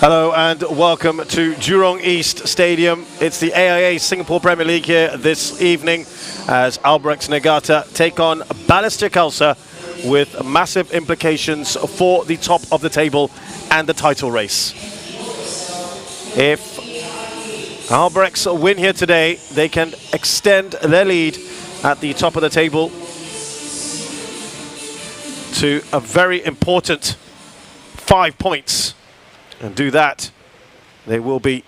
Hello and welcome to Jurong East Stadium. It's the AIA Singapore Premier League here this evening as Albirex Niigata take on Balestier Khalsa with massive implications for the top of the table and the title race. If Albirex win here today, they can extend their lead at the top of the table to a very important 5 points. And do that, they will be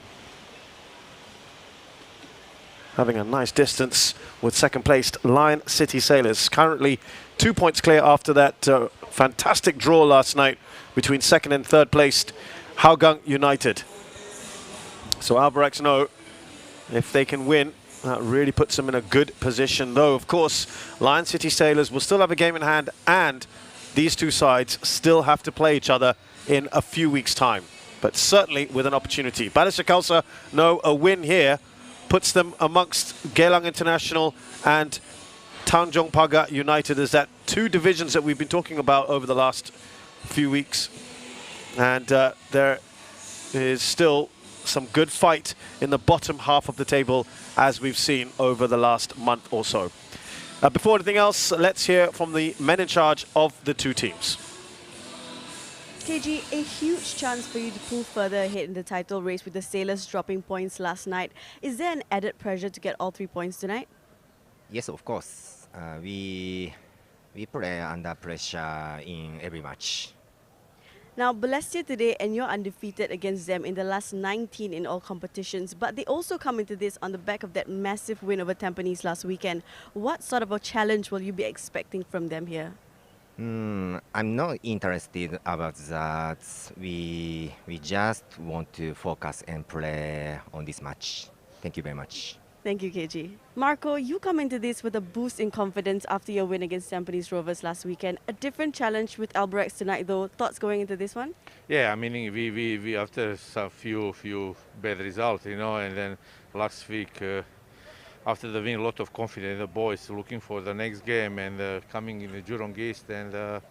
having a nice distance with second-placed Lion City Sailors. Currently 2 points clear after that fantastic draw last night between second and third-placed Hougang United. So Albirex know if they can win, that really puts them in a good position. Though, of course, Lion City Sailors will still have a game in hand, and these two sides still have to play each other in a few weeks' time. But certainly with an opportunity. Balestier Khalsa know a win here puts them amongst Geylang International and Tanjong Pagar United. As that two divisions that we've been talking about over the last few weeks. And there is still some good fight in the bottom half of the table as we've seen over the last month or so. Before anything else, let's hear from the men in charge of the two teams. KG, a huge chance for you to pull further ahead in the title race with the Sailors dropping points last night. Is there an added pressure to get all 3 points tonight? Yes, of course. We play under pressure in every match. Now, Balestier today, and you're undefeated against them in the last 19 in all competitions, but they also come into this on the back of that massive win over Tampines last weekend. What sort of a challenge will you be expecting from them here? I'm not interested about that. We just want to focus and play on this match. Thank you very much. Thank you, KG. Marco, you come into this with a boost in confidence after your win against Tampines Rovers last weekend. A different challenge with Albirex tonight, though. Thoughts going into this one? Yeah, I mean, we after some few bad results, you know, and then last week. After the win, a lot of confidence. The boys looking for the next game and coming in the Jurong East, and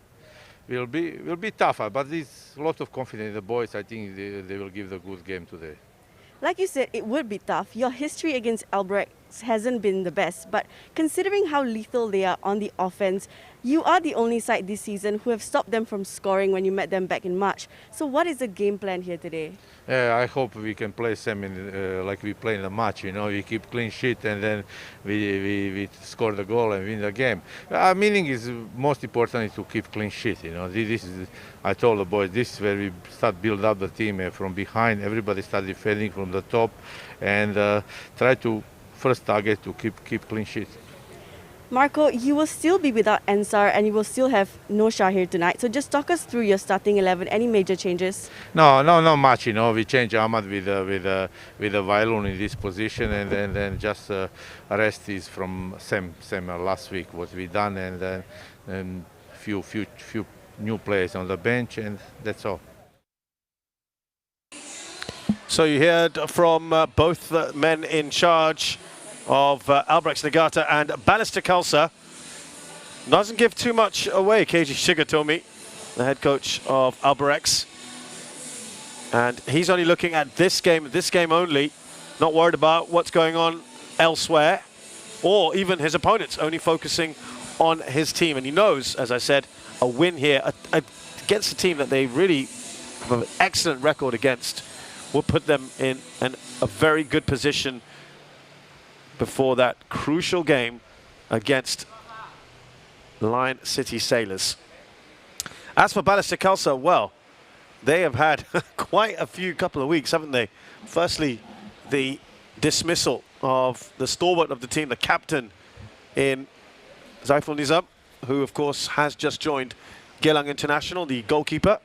will be tougher. But there's a lot of confidence in the boys. I think they will give the good game today. Like you said, it would be tough. Your history against Albirex hasn't been the best, but considering how lethal they are on the offense, you are the only side this season who have stopped them from scoring when you met them back in March. So what is the game plan here today? I hope we can play same like we play in the match. You know, we keep clean sheet and then we score the goal and win the game. Meaning is most important is to keep clean sheet. You know, this is I told the boys this is where we start build up the team from behind. Everybody start defending from the top and try to first target to keep clean sheet. Marco, you will still be without Ansar and you will still have no Shah here tonight. So just talk us through your starting 11. Any major changes? No, not much. You know, we change Ahmad with a Vailun in this position, and then just rest is from same last week what we done, and then few new players on the bench, and that's all. So you heard from both the men in charge of Albirex Niigata and Balestier Khalsa. Doesn't give too much away, KG Shiga told me, the head coach of Albirex. And he's only looking at this game only, not worried about what's going on elsewhere, or even his opponents, only focusing on his team. And he knows, as I said, a win here against a team that they really have an excellent record against will put them in a very good position before that crucial game against Lion City Sailors. As for Balestier Khalsa, well, they have had quite a couple of weeks, haven't they? Firstly, the dismissal of the stalwart of the team, the captain in Zaiful Nizam, who of course has just joined Geylang International, the goalkeeper.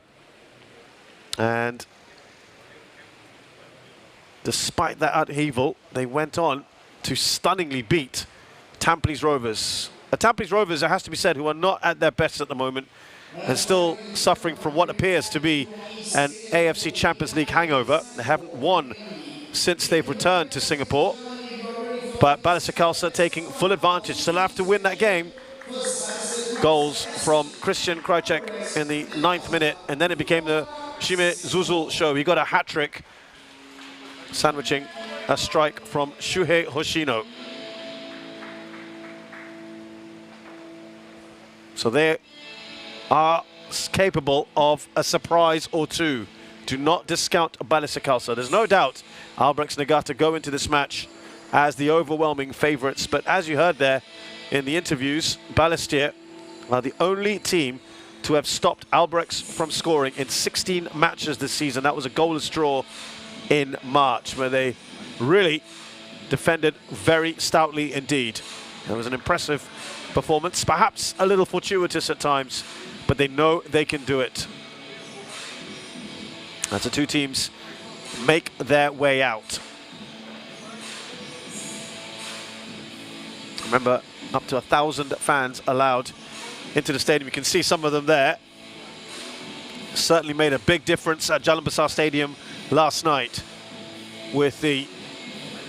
And despite that upheaval, they went on to stunningly beat Tampines Rovers. Tampines Rovers, it has to be said, who are not at their best at the moment and still suffering from what appears to be an AFC Champions League hangover. They haven't won since they've returned to Singapore. But Balestier Khalsa taking full advantage. They'll have to win that game. Goals from Christian Krajcek in the 9th minute, and then it became the Shime Zuzul show. He got a hat-trick, sandwiching a strike from Shuhei Hoshino. So they are capable of a surprise or two. Do not discount Balestier Khalsa. There's no doubt Albirex Niigata go into this match as the overwhelming favourites. But as you heard there in the interviews, Balestier are the only team to have stopped Albirex from scoring in 16 matches this season. That was a goalless draw in March, where they really defended very stoutly indeed. It was an impressive performance, perhaps a little fortuitous at times, but they know they can do it. As the two teams make their way out. Remember, up to 1,000 fans allowed into the stadium. You can see some of them there. Certainly made a big difference at Jalan Besar Stadium last night with the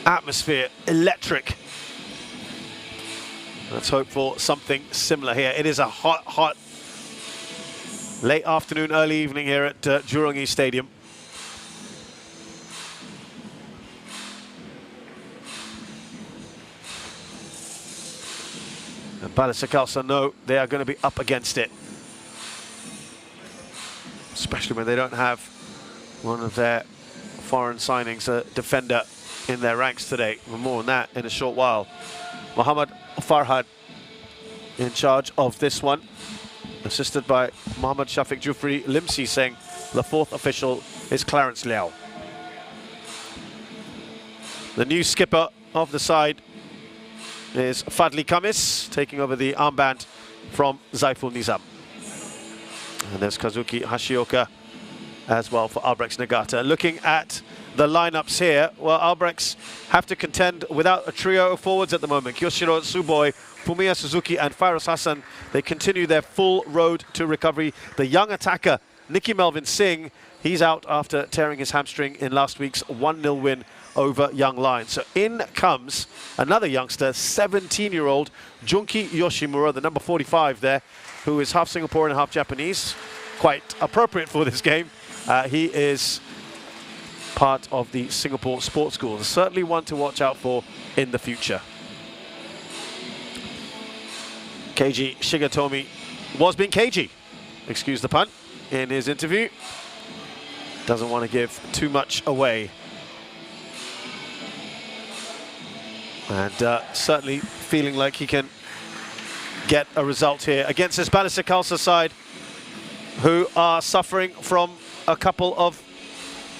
atmosphere electric. Let's hope for something similar here. It is a hot late afternoon, early evening here at Jurong East Stadium. And Balestier Khalsa know they are going to be up against it. Especially when they don't have one of their foreign signings, a defender, in their ranks today. More on that in a short while. Mohammad Farhad in charge of this one, assisted by Mohammad Shafiq Jufri Limsi, saying the fourth official is Clarence Liao. The new skipper of the side is Fadli Kamis, taking over the armband from Zaiful Nizam. And there's Kazuki Hashioka as well for Albirex Niigata. Looking at the lineups here, well, Albirex have to contend without a trio of forwards at the moment. Kyoshiro Tsuboi, Fumiya Suzuki and Faris Hassan, they continue their full road to recovery. The young attacker, Nicky Melvin Singh, he's out after tearing his hamstring in last week's 1-0 win over Young Lions. So in comes another youngster, 17-year-old Junki Yoshimura, the number 45 there, who is half Singaporean and half Japanese. Quite appropriate for this game. He is part of the Singapore Sports School. Certainly one to watch out for in the future. Keiji Shigatomi was being cagey, excuse the pun, in his interview. Doesn't want to give too much away. And certainly feeling like he can get a result here against this Balestier Khalsa side, who are suffering from a couple of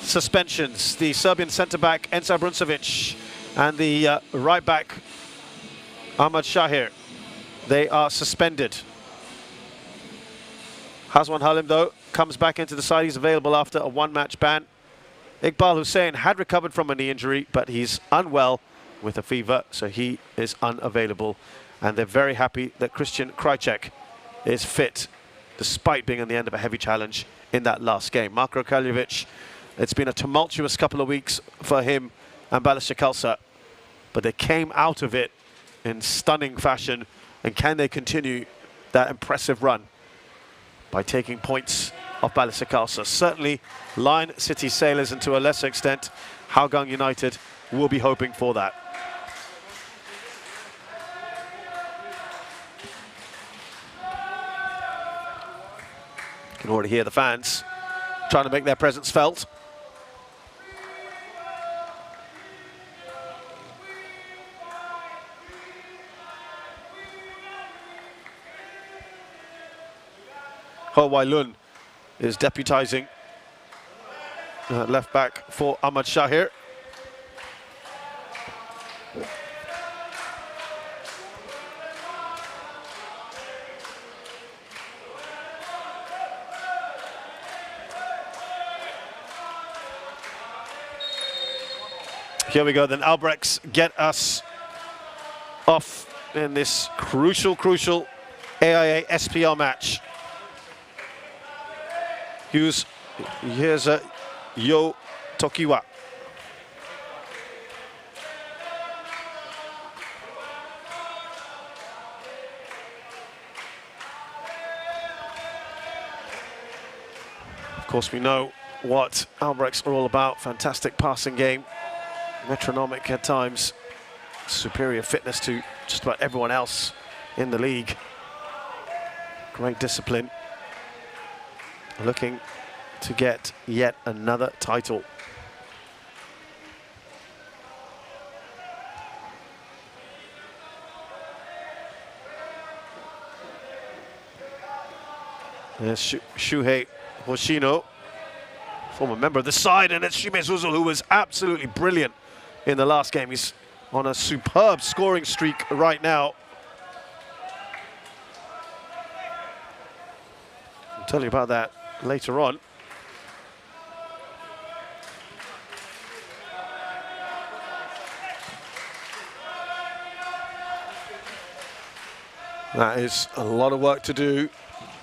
suspensions. The Serbian centre-back Enza Bruncevic and the right-back Ahmad Shahir, they are suspended. Hazwan Halim, though, comes back into the side. He's available after a one-match ban. Iqbal Hussain had recovered from a knee injury, but he's unwell with a fever, so he is unavailable. And they're very happy that Christian Krajcek is fit, despite being on the end of a heavy challenge in that last game. Marko Kaljevic, it's been a tumultuous couple of weeks for him and Balestier Khalsa, but they came out of it in stunning fashion. And can they continue that impressive run by taking points off Balestier Khalsa? Certainly Lion City Sailors, and to a lesser extent Hougang United, will be hoping for that. You can already hear the fans trying to make their presence felt. Ho Wai Lun is deputizing left back for Ahmad Shahir. Here we go, then Albirex get us off in this crucial AIA SPL match. Here's a Yo Tokiwa. course, we know what Albirex are all about. Fantastic passing game, metronomic at times, superior fitness to just about everyone else in the league. Great discipline. Looking to get yet another title. There's Shuhei Hoshino, former member of the side, and it's Shime Zuzul, who was absolutely brilliant in the last game. He's on a superb scoring streak right now. I'll tell you about that later on. That is a lot of work to do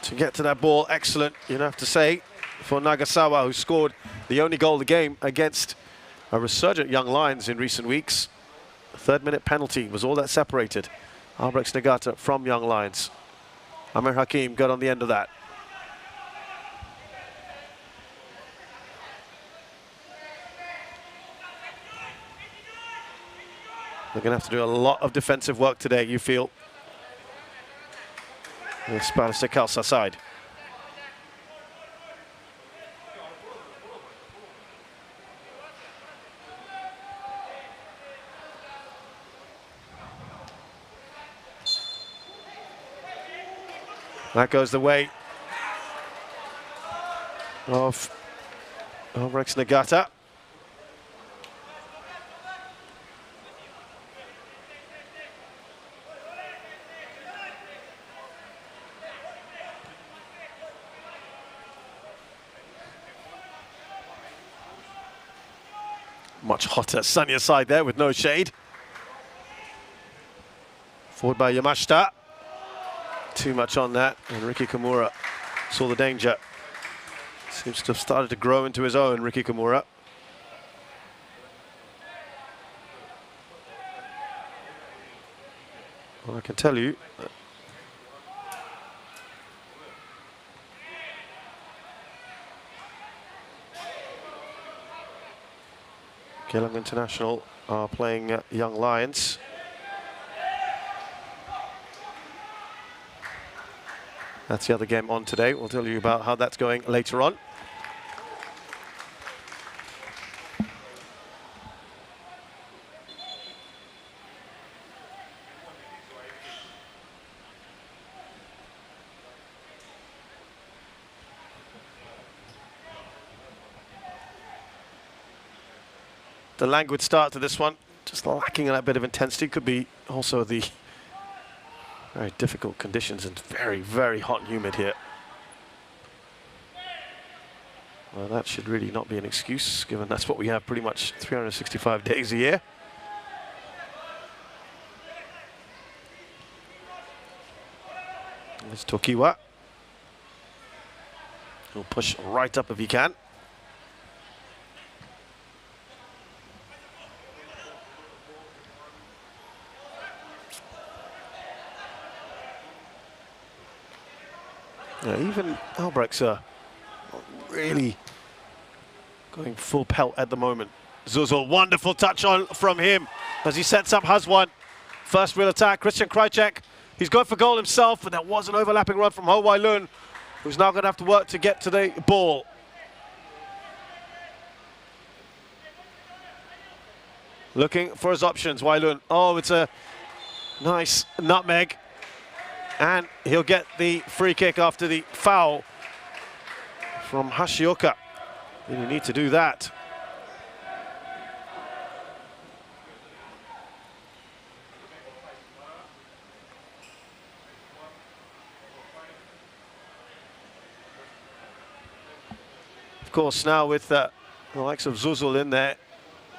to get to that ball. Excellent, you'd have to say, for Nagasawa, who scored the only goal of the game against a resurgent Young Lions in recent weeks. A third-minute penalty was all that separated Albirex Niigata from Young Lions. Amir Hakim got on the end of that. They're going to have to do a lot of defensive work today, you feel. This Balestier Khalsa side. That goes the way of Albirex Niigata. Much hotter, sunnier side there with no shade. Forward by Yamashita. Too much on that, and Riki Kimura saw the danger. Seems to have started to grow into his own, Riki Kimura. Well, I can tell you, Geelong International are playing Young Lions. That's the other game on today. We'll tell you about how that's going later on. The languid start to this one, just lacking that bit of intensity. Could be also the very difficult conditions and very, very hot and humid here. Well, that should really not be an excuse, given that's what we have pretty much 365 days a year. There's Tokiwa. He'll push right up if he can. Yeah, even Albirex are not really going full pelt at the moment. Zuzul, wonderful touch on from him as he sets up Hazwan. First real attack, Christian Krajcek. He's going for goal himself, but there was an overlapping run from Ho Wai Lun, who's now going to have to work to get to the ball. Looking for his options, Wai Lun. Oh, it's a nice nutmeg. And he'll get the free kick after the foul from Hashioka. You need to do that. Of course, now with the likes of Zuzul in there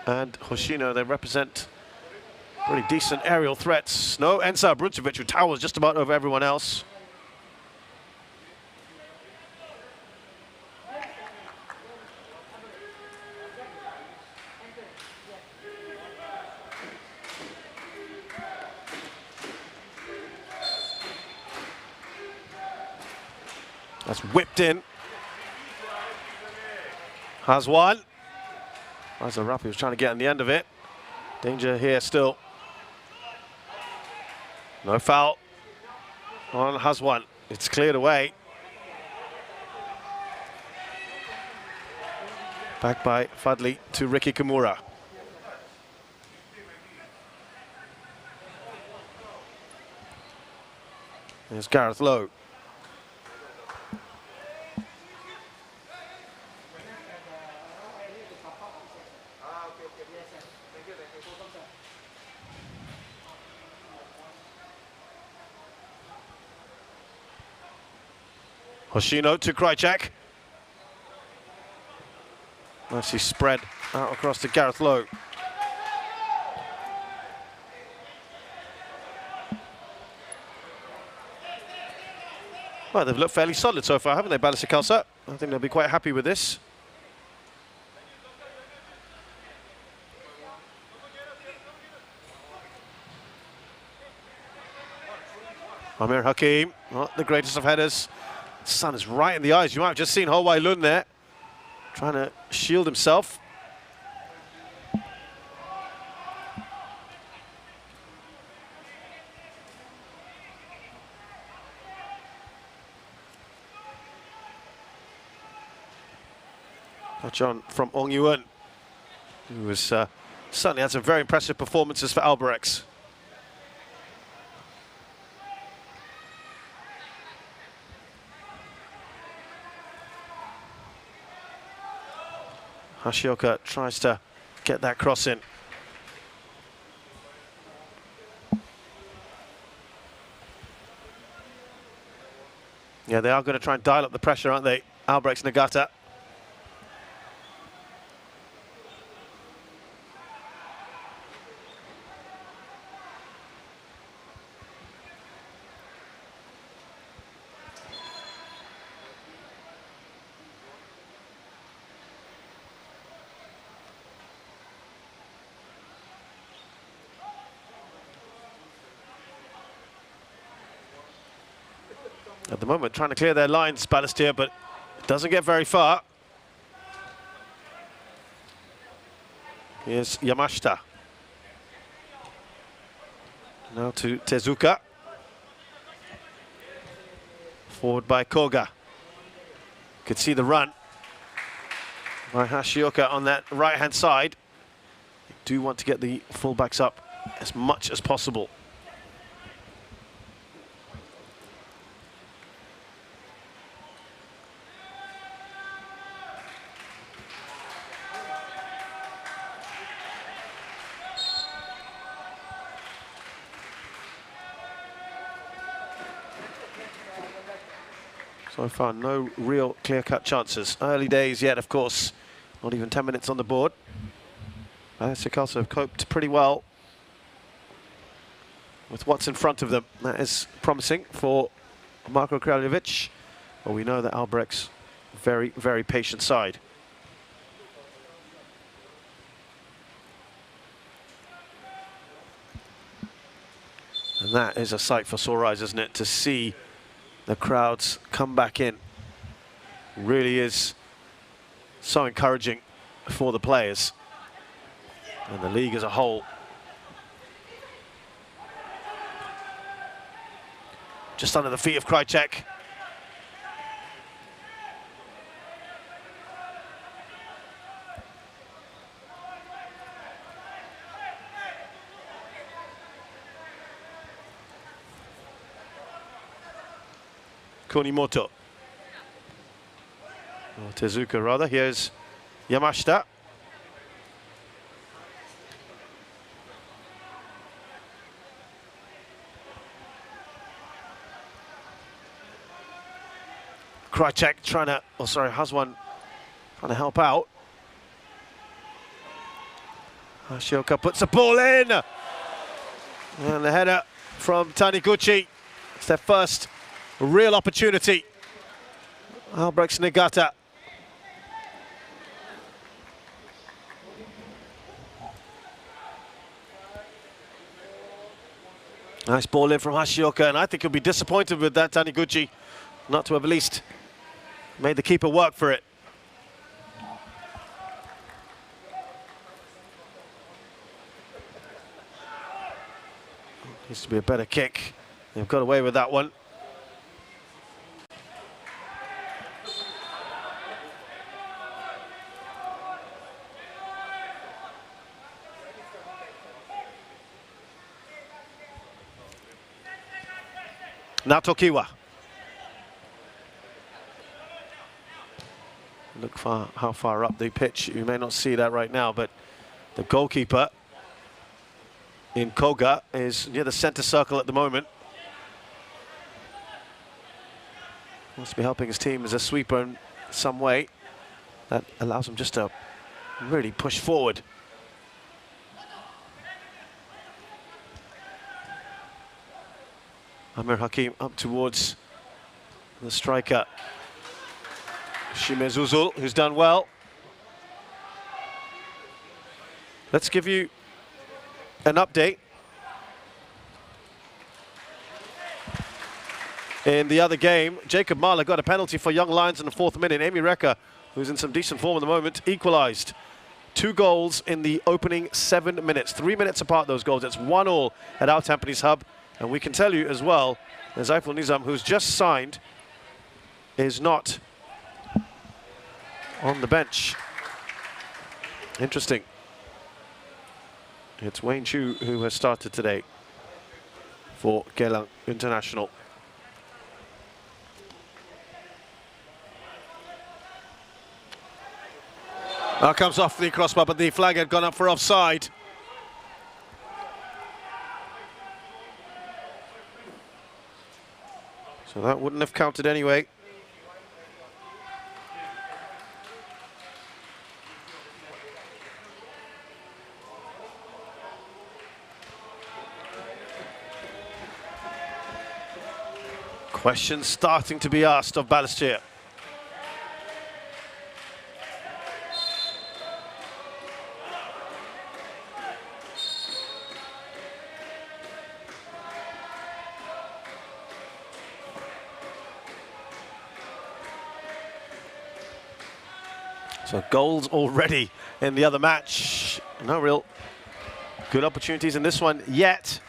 and Hoshino, they represent pretty decent aerial threats. No, Ensa Bruncevic, who towers just about over everyone else. That's whipped in. Has one. As a Rapi was trying to get on the end of it. Danger here still. No foul on Has one. It's cleared away. Back by Fadli to Ricky Kimura. There's Gareth Lowe. Hoshino to Krychak. Nicely spread out across to Gareth Lowe. Well, they've looked fairly solid so far, haven't they, Balestier Khalsa? I think they'll be quite happy with this. Amir Hakim, not the greatest of headers. The sun is right in the eyes. You might have just seen Ho Wai Lun there, trying to shield himself. Touch on from Ong Yuan, who was certainly had some very impressive performances for Albirex. Hashioka tries to get that cross in. Yeah, they are going to try and dial up the pressure, aren't they? Albirex Niigata. At the moment, trying to clear their lines, Balestier, but it doesn't get very far. Here's Yamashita. Now to Tezuka. Forward by Koga. Could see the run by Hashioka on that right-hand side. They do want to get the fullbacks up as much as possible. So far, no real clear-cut chances. Early days yet, of course. Not even 10 minutes on the board. Balestier Khalsa have coped pretty well with what's in front of them. That is promising for Marko Kraljevic. Well, we know that Albirex, very, very patient side. And that is a sight for sore eyes, isn't it, to see the crowds come back in. Really is so encouraging for the players and the league as a whole. Just under the feet of Krychak. Kunimoto. Or Tezuka, rather. Here's Yamashita. Krychak trying to, oh sorry, Haswan trying to help out. Hashioka puts the ball in. And the header from Taniguchi. It's their first real opportunity. Albirex Niigata. Nice ball in from Hashioka, and I think he'll be disappointed with that, Taniguchi, not to have at least made the keeper work for it. Needs to be a better kick. They've got away with that one. Now Tokiwa. Look how far up the pitch. You may not see that right now, but the goalkeeper in Koga is near the center circle at the moment. Must be helping his team as a sweeper in some way. That allows him just to really push forward. Amir Hakim up towards the striker, Shimezuzul, who's done well. Let's give you an update. In the other game, Jacob Mahler got a penalty for Young Lions in the 4th minute. Amy Recker, who's in some decent form at the moment, equalised. 2 goals in the opening 7 minutes. 3 minutes apart, those goals. It's 1-1 at our Tampines hub. And we can tell you as well, that Zaiful Nizam, who's just signed, is not on the bench. Interesting. It's Wayne Chu who has started today for Geylang International. Now comes off the crossbar, but the flag had gone up for offside. So that wouldn't have counted anyway. Questions starting to be asked of Balestier. So goals already in the other match. No real good opportunities in this one yet.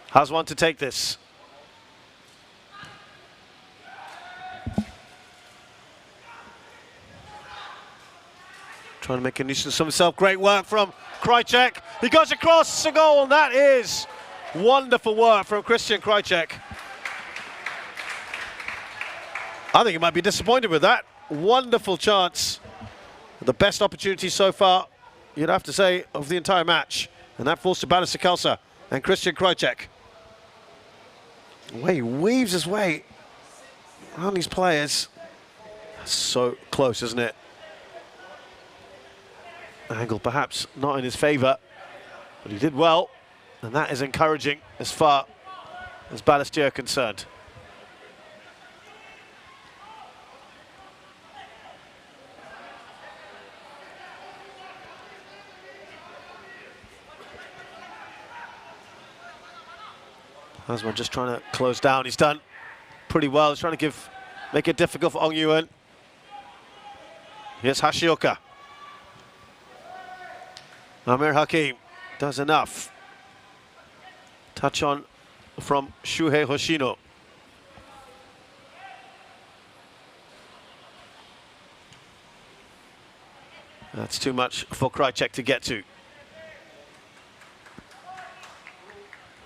Has one to take this. Trying to make a nuisance of himself. Great work from Krajcek. He goes across the goal, and that is wonderful work from Christian Krajcek. I think he might be disappointed with that. Wonderful chance. The best opportunity so far, you'd have to say, of the entire match. And that falls to Balestier Khalsa and Christian Krajcek. The way he weaves his way around these players. That's so close, isn't it? Angle perhaps not in his favour, but he did well. And that is encouraging as far as Balestier are concerned. Hasman just trying to close down. He's done pretty well. He's trying to make it difficult for Ong Yuen. Here's Hashioka. Amir Hakim does enough. Touch on from Shuhei Hoshino. That's too much for Krajcek to get to.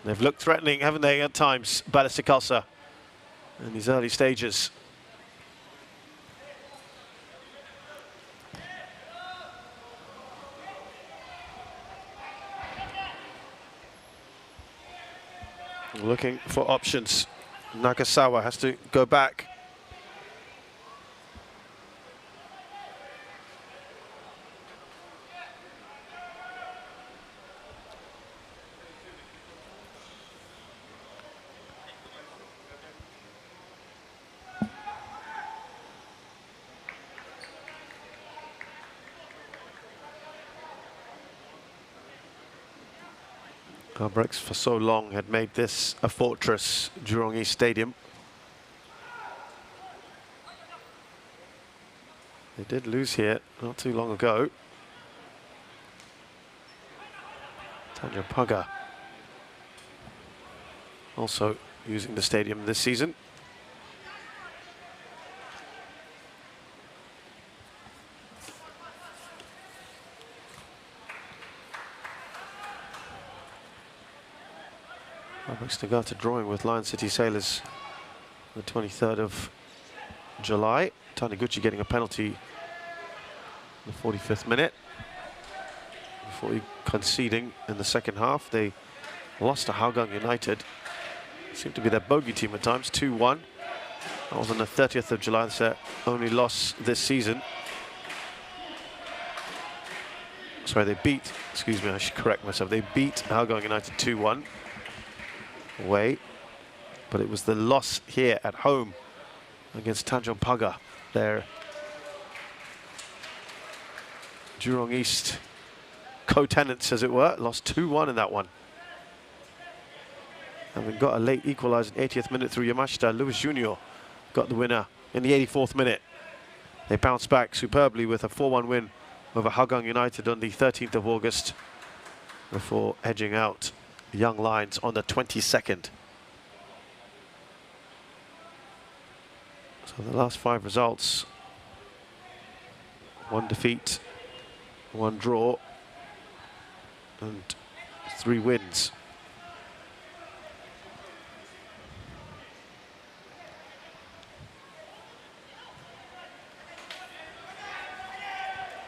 They've looked threatening, haven't they, at times, Balestier Khalsa, in these early stages. Looking for options. Nagasawa has to go back. Albirex for so long had made this a fortress, Jurong East Stadium. They did lose here not too long ago. Tanjung Pagar also using the stadium this season. Albirex Niigata drawing with Lion City Sailors the 23rd of July. Taniguchi getting a penalty in the 45th minute before conceding in the second half. They lost to Hougang United. Seemed to be their bogey team at times, 2-1. That was on the 30th of July. That's their only loss this season. Sorry, they beat, excuse me, I should correct myself. They beat Hougang United 2-1 away, but it was the loss here at home against Tanjung Pagar, their Jurong East co-tenants, as it were. Lost 2-1 in that one. And we got a late equaliser in 80th minute through Yamashita. Luis Junior got the winner in the 84th minute. They bounced back superbly with a 4-1 win over Hougang United on the 13th of August before edging out Young Lions on the 22nd. So the last 5 results: 1 defeat, 1 draw, and 3 wins.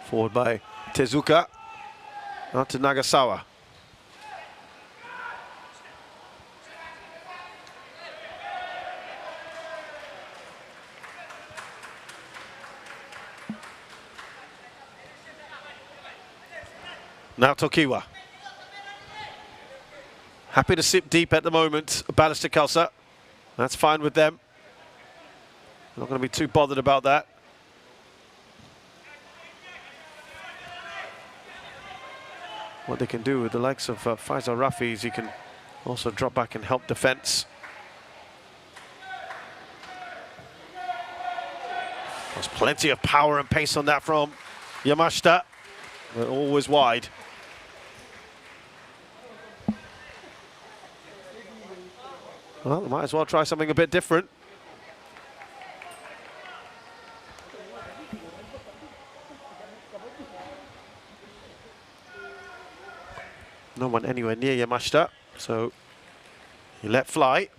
Forward by Tezuka, out to Nagasawa. Now Tokiwa. Happy to sit deep at the moment, Balestier Khalsa. That's fine with them. Not going to be too bothered about that. What they can do with the likes of Faisal Rafi is he can also drop back and help defence. There's plenty of power and pace on that from Yamashita, but always wide. Well, they might as well try something a bit different. No one anywhere near Yamashita, so he let fly.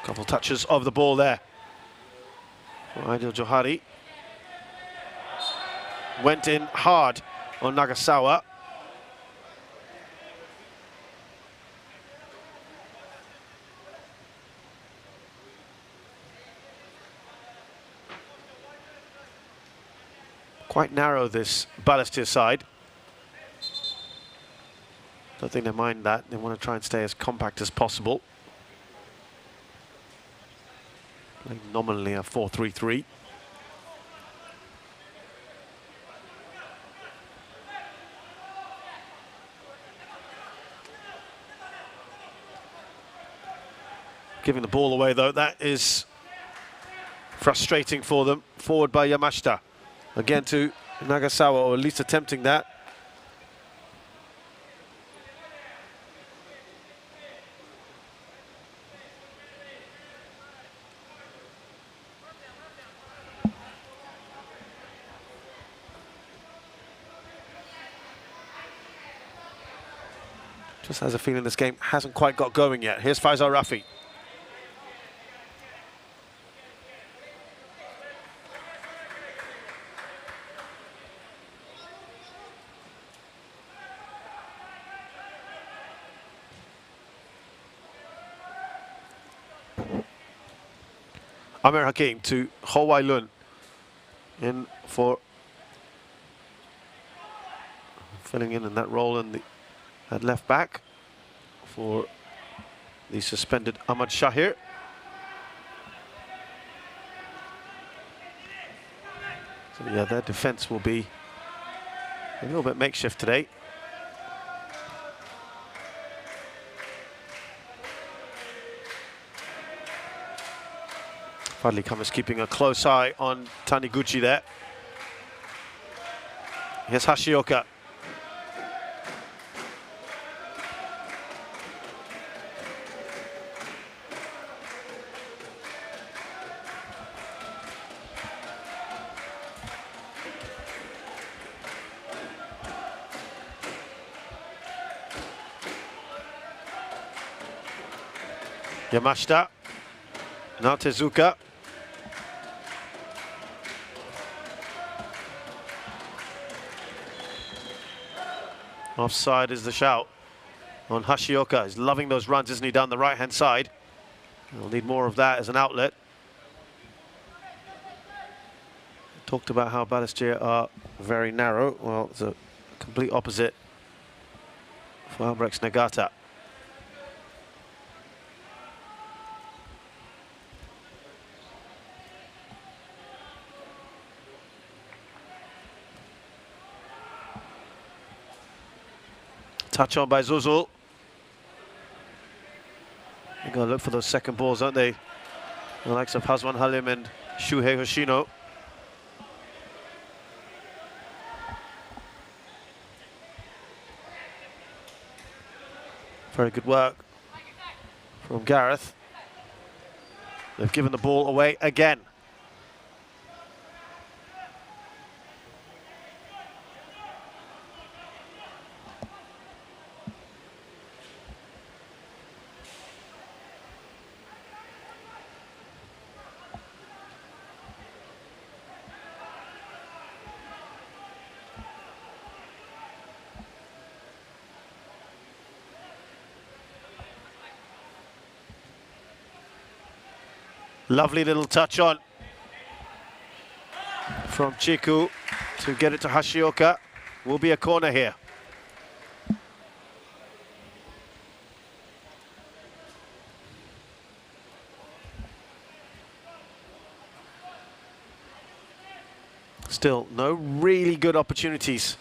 Couple touches of the ball there. Aidil Johari went in hard on Nagasawa. Quite narrow, this Balestier side. Don't think they mind that. They want to try and stay as compact as possible. Playing nominally a 4-3-3. Giving the ball away, though, that is frustrating for them. Forward by Yamashita. Again to Nagasawa, or at least attempting that. Just has a feeling this game hasn't quite got going yet. Here's Faisal Rafi. Amir Hakim to Ho Wai Lun in for filling in that role in the at left back for the suspended Ahmad Shahir. So yeah, their defence will be a little bit makeshift today. Fadli Khamis keeping a close eye on Taniguchi there. Here's Hashioka. Yamashita. Now Tezuka. Offside is the shout on Hashioka. He's loving those runs, isn't he, down the right-hand side? We'll need more of that as an outlet. Talked about how Balestier are very narrow. Well, it's a complete opposite for Albirex Niigata. Touch on by Zuzul. They're going to look for those second balls, aren't they? The likes of Hazwan Halim and Shuhei Hoshino. Very good work from Gareth. They've given the ball away again. Lovely little touch on from Chiku to get it to Hashioka. Will be a corner here. Still, no really good opportunities.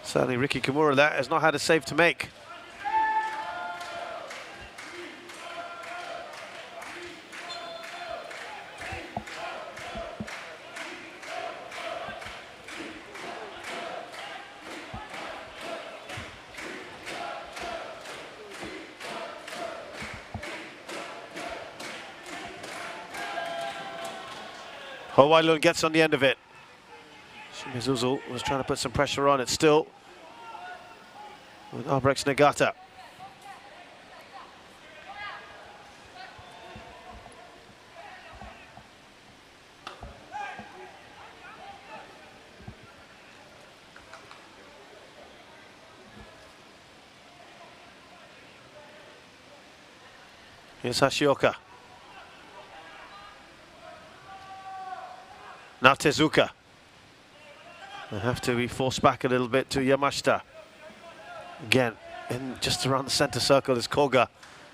Certainly Ricky Kimura that has not had a save to make. Howailun gets on the end of it. Shimizuzu was trying to put some pressure on it still with Albirex Niigata. Here's Hashioka. Now Tezuka. They have to be forced back a little bit to Yamashita. Again, in just around the center circle is Koga,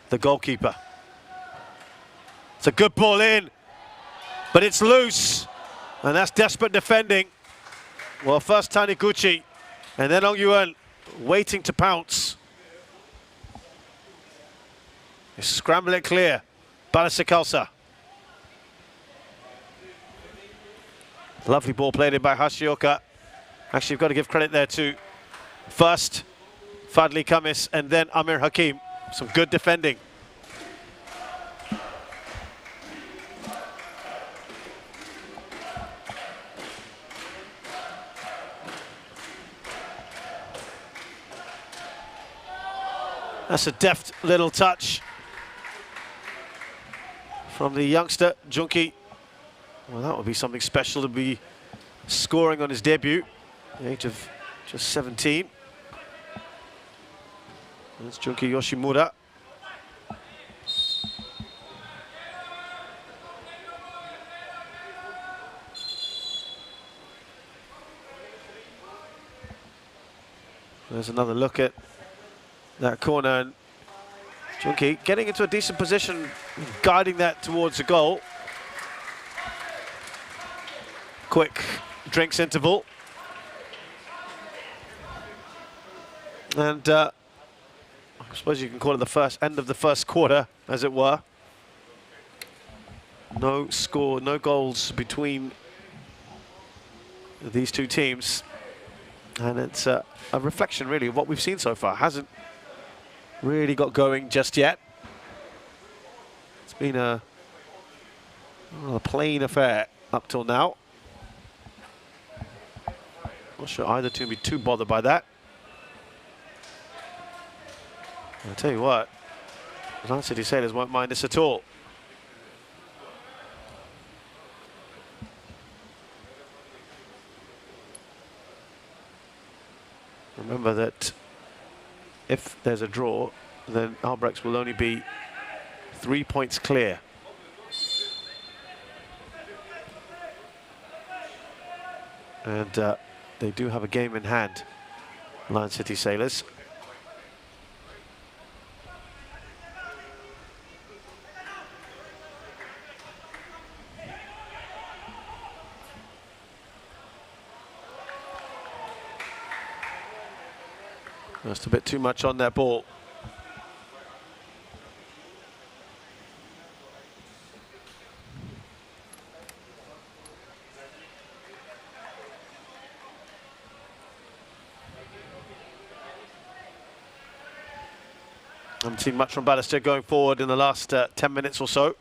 the goalkeeper. It's a good ball in, but it's loose. And that's desperate defending. Well, first Taniguchi, and then Ong Yuan waiting to pounce. They scramble it clear. Balestier Khalsa. Lovely ball played in by Hashioka. Actually, you've got to give credit there to first Fadli Khamis and then Amir Hakim. Some good defending. That's a deft little touch from the youngster, Junki. Well, that would be something special to be scoring on his debut at the age of just 17. That's Junki Yoshimura. There's another look at that corner, and Junki getting into a decent position, guiding that towards the goal. Quick drinks interval. And I suppose you can call it the end of the first quarter, as it were. No score, no goals between these two teams. And it's a reflection, really, of what we've seen so far. Hasn't really got going just yet. It's been a plain affair up till now. Not sure either team will be too bothered by that. I'll tell you what, Lion City Sailors won't mind this at all. Remember that if there's a draw, then Albirex will only be 3 points clear. And they do have a game in hand, Lion City Sailors. Just a bit too much on their ball. Haven't seen much from Balestier going forward in the last 10 minutes or so.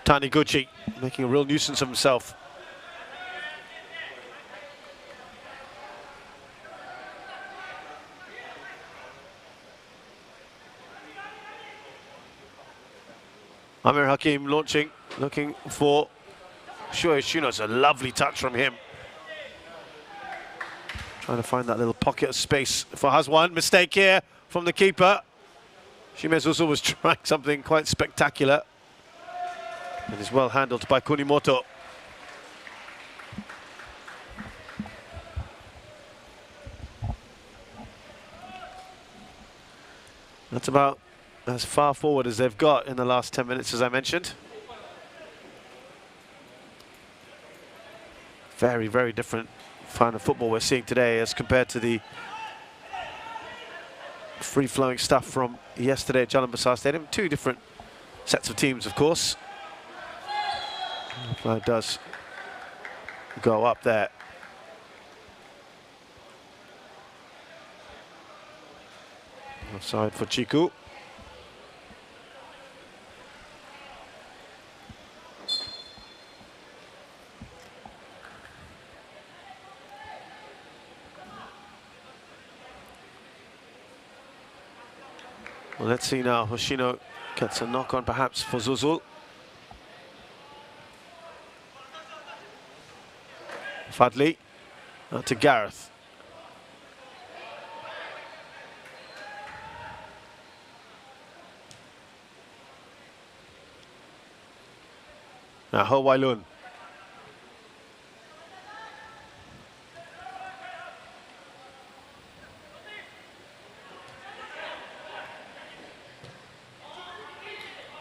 Taniguchi making a real nuisance of himself. Amir Hakim launching, looking for Shuei Shino. It's a lovely touch from him. Trying to find that little pocket of space for Hazwan. Mistake here from the keeper. Shimezuzu was trying something quite spectacular. And is well handled by Kunimoto. That's about as far forward as they've got in the last 10 minutes, as I mentioned. Very, very different kind of football we're seeing today as compared to the free-flowing stuff from yesterday at Jalan Besar Stadium. Two different sets of teams, of course. The flag does go up there. Offside for Chiku. Well, let's see now. Hoshino gets a knock on perhaps for Zuzul. Fadli to Gareth. Now Ho Wailun.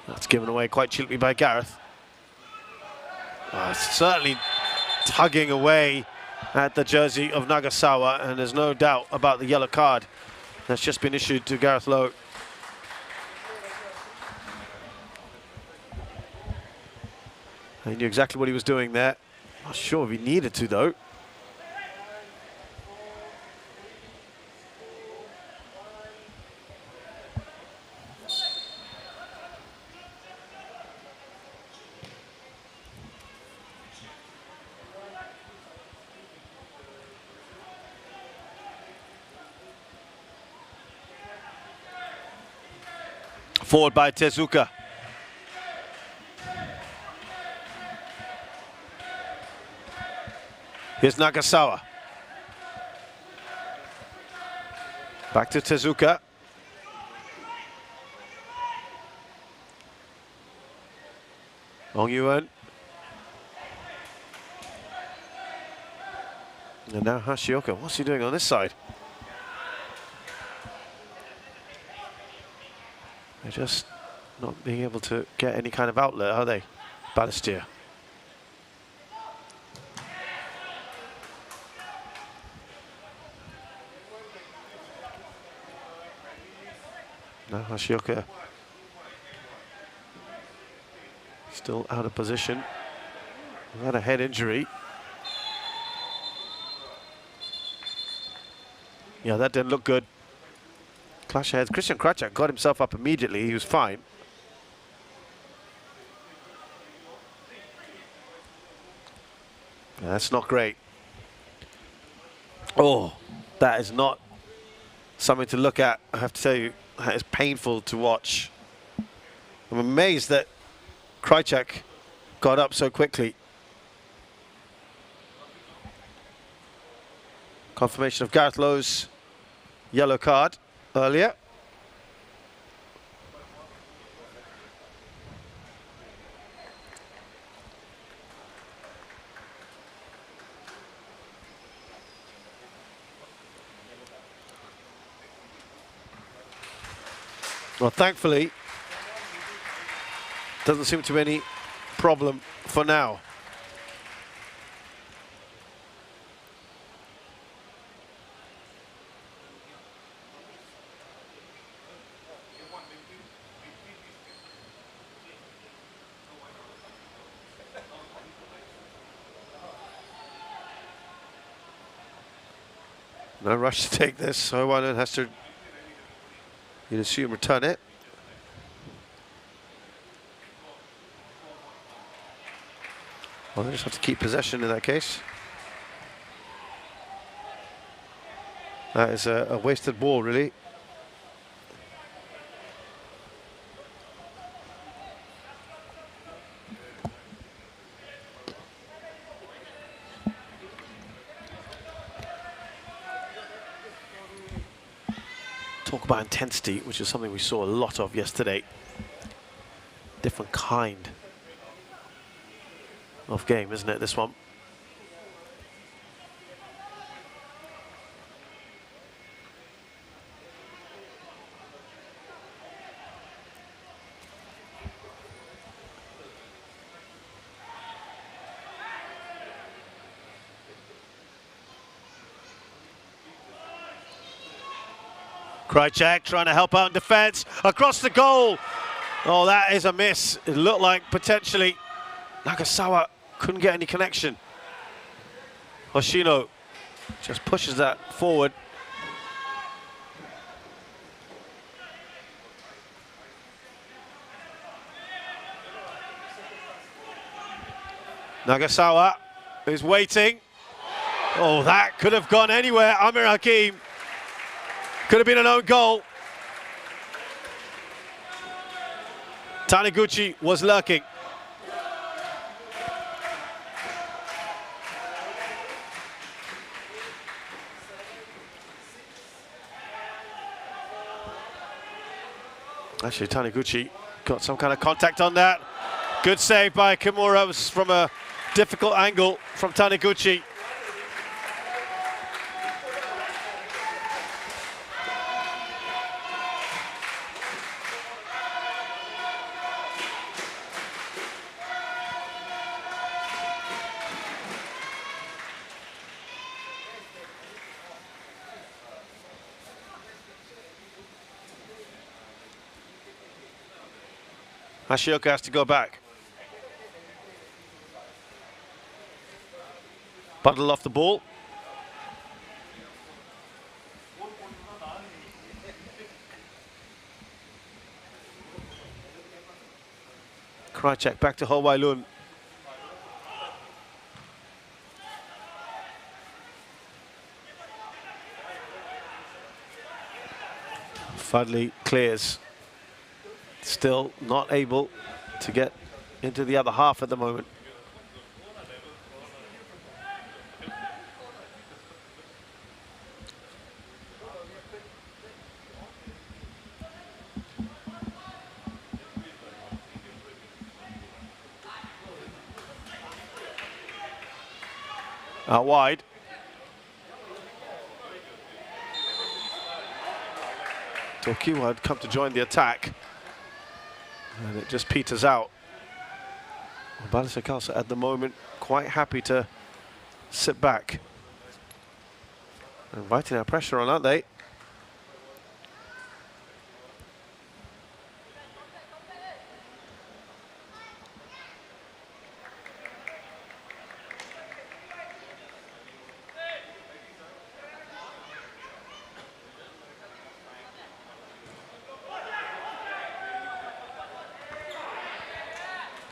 That's given away quite cheaply by Gareth. Certainly tugging away at the jersey of Nagasawa, and there's no doubt about the yellow card that's just been issued to Gareth Lowe. He knew exactly what he was doing there. Not sure if he needed to, though. Forward by Tezuka. Here's Nagasawa. Back to Tezuka. Ong Yuan. And now Hashioka. What's he doing on this side? They're just not being able to get any kind of outlet, are they, Balestier? Hashioka still out of position. Had a head injury. Yeah, that didn't look good. Clash of heads. Christian Krajcak got himself up immediately. He was fine. Yeah, that's not great. Oh, that is not something to look at. I have to tell you, that is painful to watch. I'm amazed that Krajcak got up so quickly. Confirmation of Gareth Lowe's yellow card earlier. Well, thankfully, doesn't seem to be any problem for now. No rush to take this, so one has to, you'd assume, return it. Well, they just have to keep possession in that case. That is a wasted ball, really. Talk about intensity, which is something we saw a lot of yesterday. Different kind of game, isn't it, this one? Krajcak trying to help out in defence, across the goal. Oh, that is a miss. It looked like potentially Nagasawa couldn't get any connection. Hoshino just pushes that forward. Nagasawa is waiting. Oh, that could have gone anywhere. Amir Hakim. Could have been an own goal. Taniguchi was lurking. Actually, Taniguchi got some kind of contact on that. Good save by Kimura. It was from a difficult angle from Taniguchi. Hashioka has to go back. Bundle off the ball. Krajcak back to Ho Wai Lun. Fudley clears. Still not able to get into the other half at the moment. Out wide. Tokiwa had come to join the attack. And it just peters out. Balestier Khalsa at the moment quite happy to sit back. Inviting our pressure on, aren't they?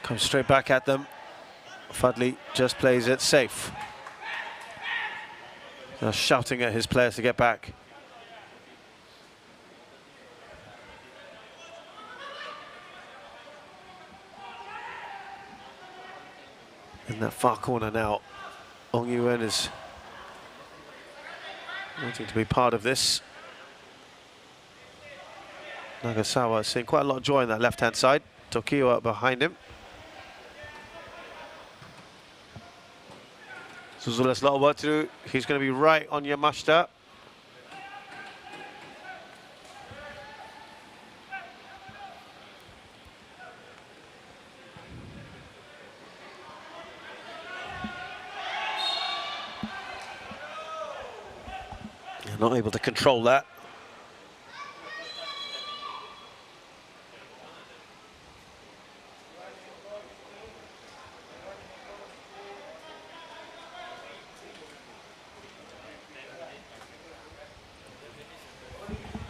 Comes straight back at them. Fudley just plays it safe. They're shouting at his players to get back. In that far corner now, Ong Yuen is wanting to be part of this. Nagasawa seeing quite a lot of joy on that left-hand side. Tokyo behind him. Zuzul has a lot of work to do. He's going to be right on Yamashita. They're not able to control that.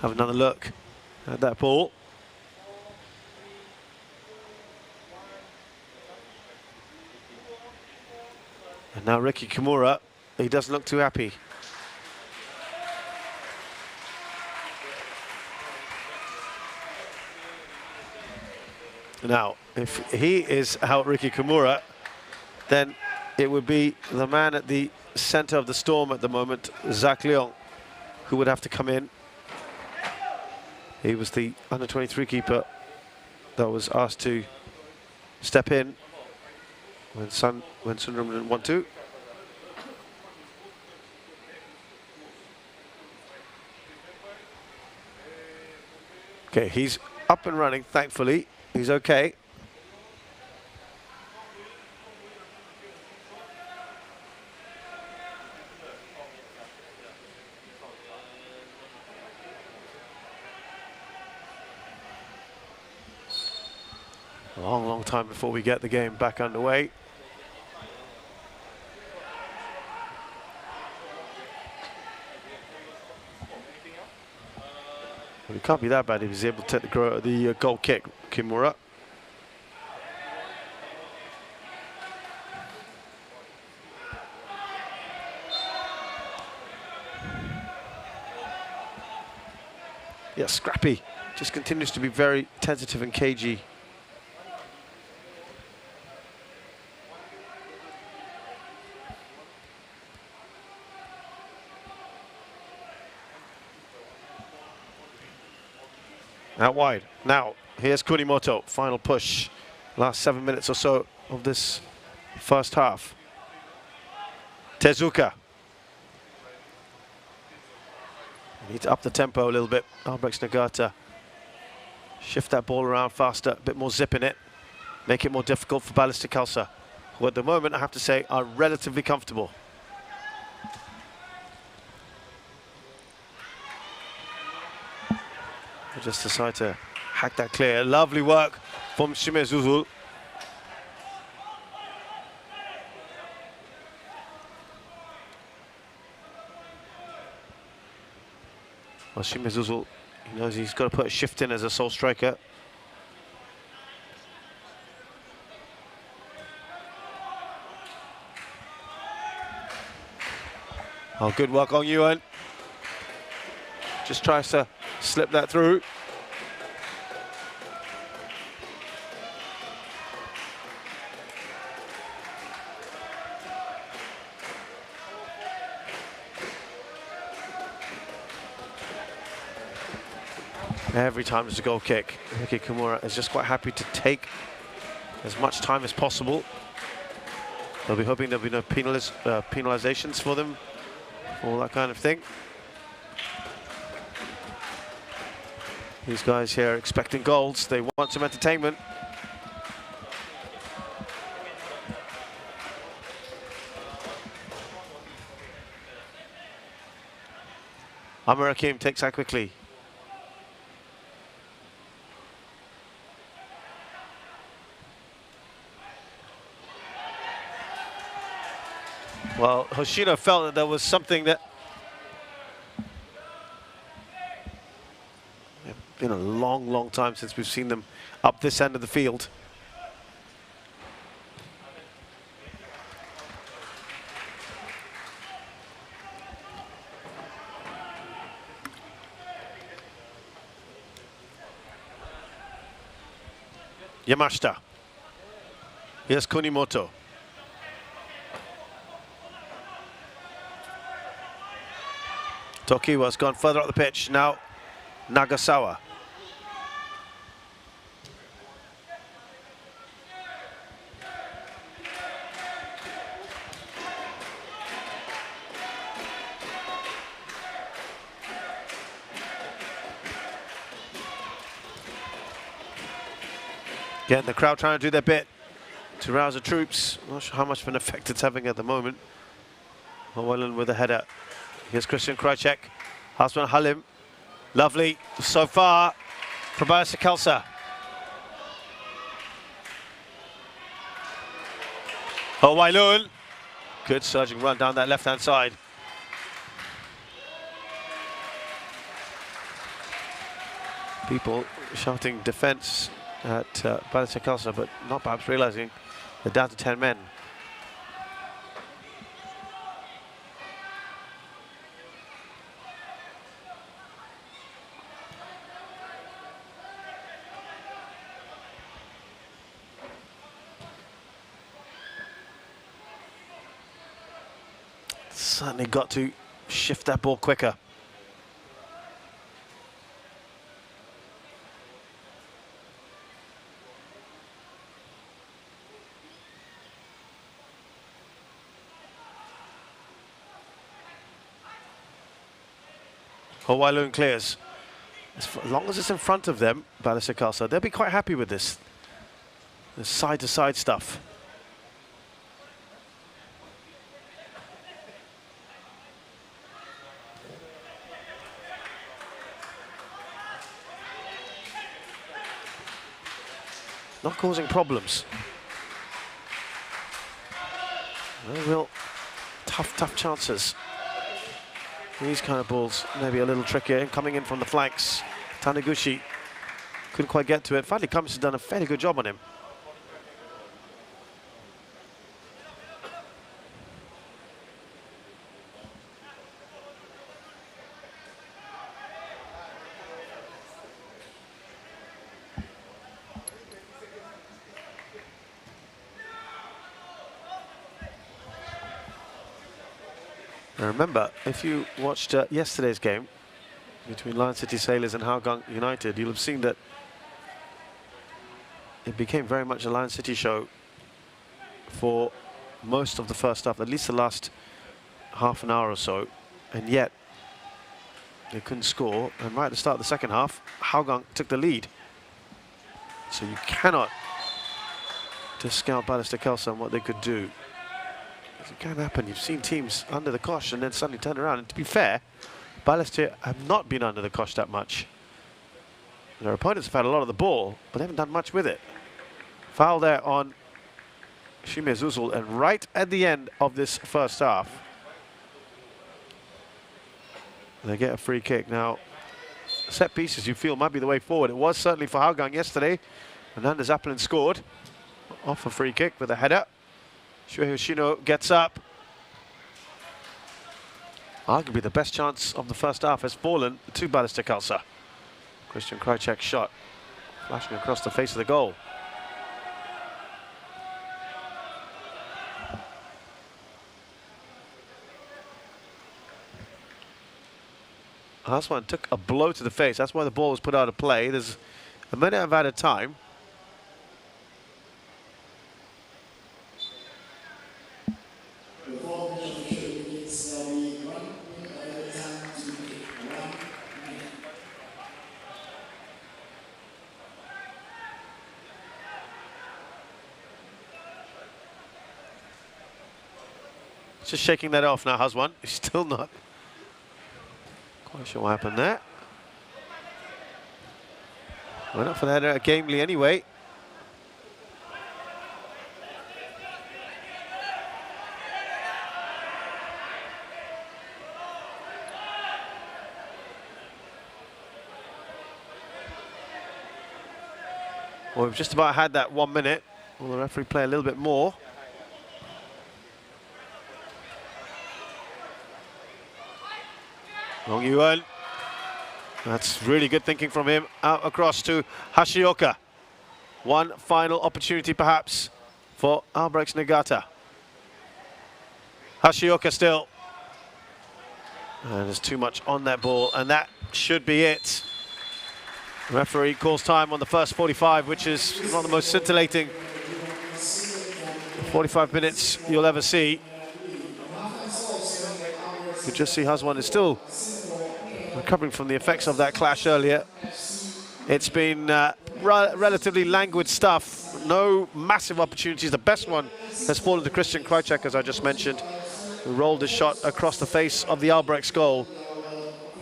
Have another look at that ball. And now Ricky Kimura, he doesn't look too happy. Now, if he is out Ricky Kimura, then it would be the man at the center of the storm at the moment, Zach Leong, who would have to come in. He was the under-23 keeper that was asked to step in when Sundaram didn't want to. Okay, he's up and running, thankfully. He's okay. A long, long time before we get the game back underway. Well, it can't be that bad if he's able to take the goal kick, Kimura. Yeah, Scrappy just continues to be very tentative and cagey. Out wide. Now, here's Kunimoto. Final push. Last 7 minutes or so of this first half. Tezuka. Need to up the tempo a little bit. Albirex Niigata. Shift that ball around faster. A bit more zip in it. Make it more difficult for Balestier Khalsa, who at the moment, I have to say, are relatively comfortable. Just decide to hack that clear. Lovely work from Shime Zuzul. Well, Shime Zuzul, he knows he's got to put a shift in as a sole striker. Oh, good work on Yuan. Just tries to slip that through. Every time there's a goal kick, Ricky Kimura is just quite happy to take as much time as possible. They'll be hoping there'll be no penalizations for them, all that kind of thing. These guys here are expecting goals. They want some entertainment. Amir Hakim takes that quickly. Well, Hoshino felt that there was something that... It's been a long, long time since we've seen them up this end of the field. Yamashita. Here's Kunimoto. Tokiwa's gone further up the pitch. Now Nagasawa. Again, the crowd trying to do their bit to rouse the troops. Not sure how much of an effect it's having at the moment. Hawaiian with a header. Here's Christian Krajcek. Hasman Halim. Lovely so far for Balestier Khalsa. Hawaiian. Good surging run down that left-hand side. People shouting defence at Balestier Khalsa, but not perhaps realising they're down to 10 men. Certainly got to shift that ball quicker. Hawaiian clears. As long as it's in front of them, Balestier Khalsa, they'll be quite happy with this. The side-to-side stuff. Not causing problems. Real tough chances. These kind of balls maybe a little trickier. And coming in from the flanks, Taniguchi couldn't quite get to it. Finally, Cummins has done a fairly good job on him. Now remember, if you watched yesterday's game between Lion City Sailors and Hougang United, you'll have seen that it became very much a Lion City show for most of the first half, at least the last half an hour or so, and yet they couldn't score. And right at the start of the second half, Hougang took the lead. So you cannot discount Balestier Khalsa and what they could do. It can happen. You've seen teams under the cosh and then suddenly turn around. And to be fair, Balestier have not been under the cosh that much. Their opponents have had a lot of the ball, but they haven't done much with it. Foul there on Shime Zuzul, and right at the end of this first half, they get a free kick. Now, set pieces you feel might be the way forward. It was certainly for Hougang yesterday. Ananda Zappelin scored off a free kick with a header. Shuhei Hoshino gets up. Arguably the best chance of the first half has fallen to Balestier Khalsa. Christian Krajcek's shot flashing across the face of the goal. Haswan took a blow to the face. That's why the ball was put out of play. There's a minute of added time. Just shaking that off now, Haswan. He's still not quite sure what happened there. Went up for the header gamely anyway. Well, we've just about had that 1 minute. Will the referee play a little bit more? Long Yuan. That's really good thinking from him. Out across to Hashioka. One final opportunity perhaps for Albirex Niigata. Hashioka still. And there's too much on that ball, and that should be it. The referee calls time on the first 45, which is one of the most scintillating 45 minutes you'll ever see. You just see Huswan is still recovering from the effects of that clash earlier. It's been relatively languid stuff. No massive opportunities. The best one has fallen to Christian Krajcek, as I just mentioned, who rolled his shot across the face of the Albirex goal.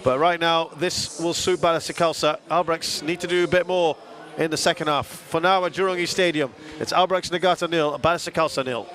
But right now, this will suit Balestier Khalsa. Albirex need to do a bit more in the second half. For now, at Jurong East Stadium, it's Albirex Niigata 0, Balestier Khalsa 0.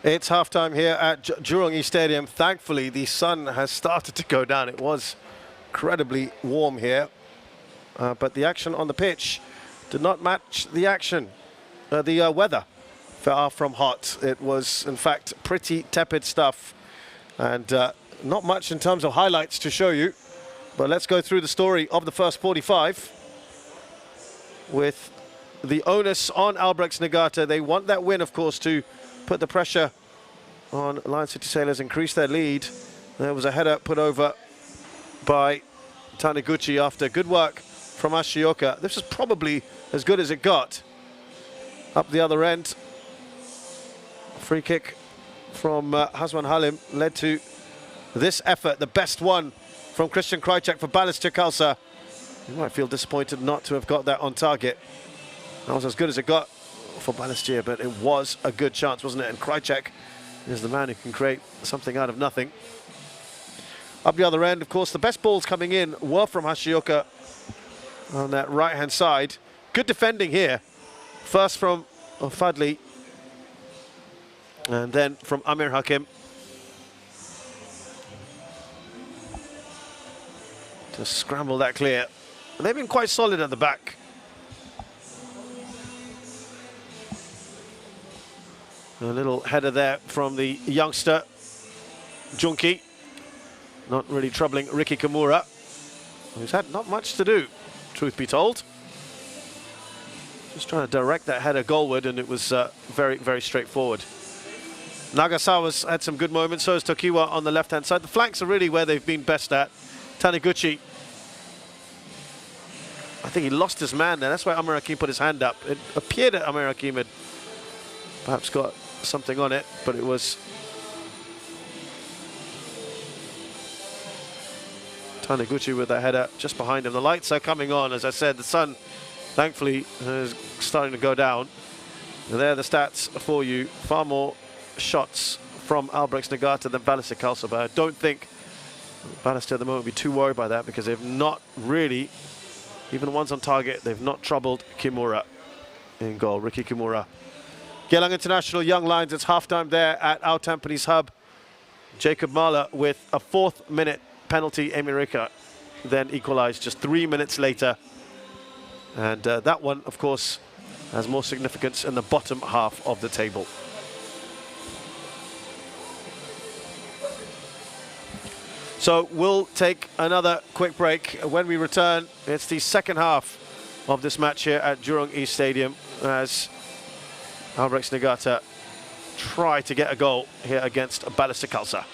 It's halftime here at Jurong East Stadium. Thankfully, the sun has started to go down. It was incredibly warm here, but the action on the pitch did not match the action. The weather far from hot. It was, in fact, pretty tepid stuff, and not much in terms of highlights to show you. But let's go through the story of the first 45 with the onus on Albirex Niigata. They want that win, of course, to put the pressure on Lion City Sailors, increase their lead. There was a header put over by Taniguchi after good work from Ashioka. This is probably as good as it got. Up the other end, free kick from Hazwan Halim led to this effort, the best one from Christian Krajcek for Balestier Khalsa. You might feel disappointed not to have got that on target. That was as good as it got for Balestier, but it was a good chance, wasn't it? And Krajcek is the man who can create something out of nothing. Up the other end, of course, the best balls coming in were from Hashioka on that right-hand side. Good defending here. First from Fadli, and then from Amir Hakim. To scramble that clear. And they've been quite solid at the back. A little header there from the youngster, Junki. Not really troubling Riki Kimura, who's had not much to do, truth be told. Just trying to direct that header goalward, and it was very, very straightforward. Nagasawa's had some good moments, so is Tokiwa on the left-hand side. The flanks are really where they've been best at. Taniguchi, I think he lost his man there. That's why Amir Hakim put his hand up. It appeared that Amir Hakim had perhaps got something on it, but it was Taniguchi with that header just behind him. The lights are coming on. As I said, the sun, thankfully, is starting to go down. And there are the stats for you. Far more shots from Albirex Niigata than Balestier Khalsa, but I don't think Balestier at the moment will be too worried by that, because they've not really, even the ones on target, they've not troubled Kimura in goal. Riki Kimura. Geylang International Young Lions, it's halftime there at our Tampines hub. Jacob Mahler with a 4th minute penalty. Emirika then equalized just 3 minutes later. And that one, of course, has more significance in the bottom half of the table. So we'll take another quick break. When we return, it's the second half of this match here at Jurong East Stadium, as Albirex Niigata try to get a goal here against Balestier Khalsa.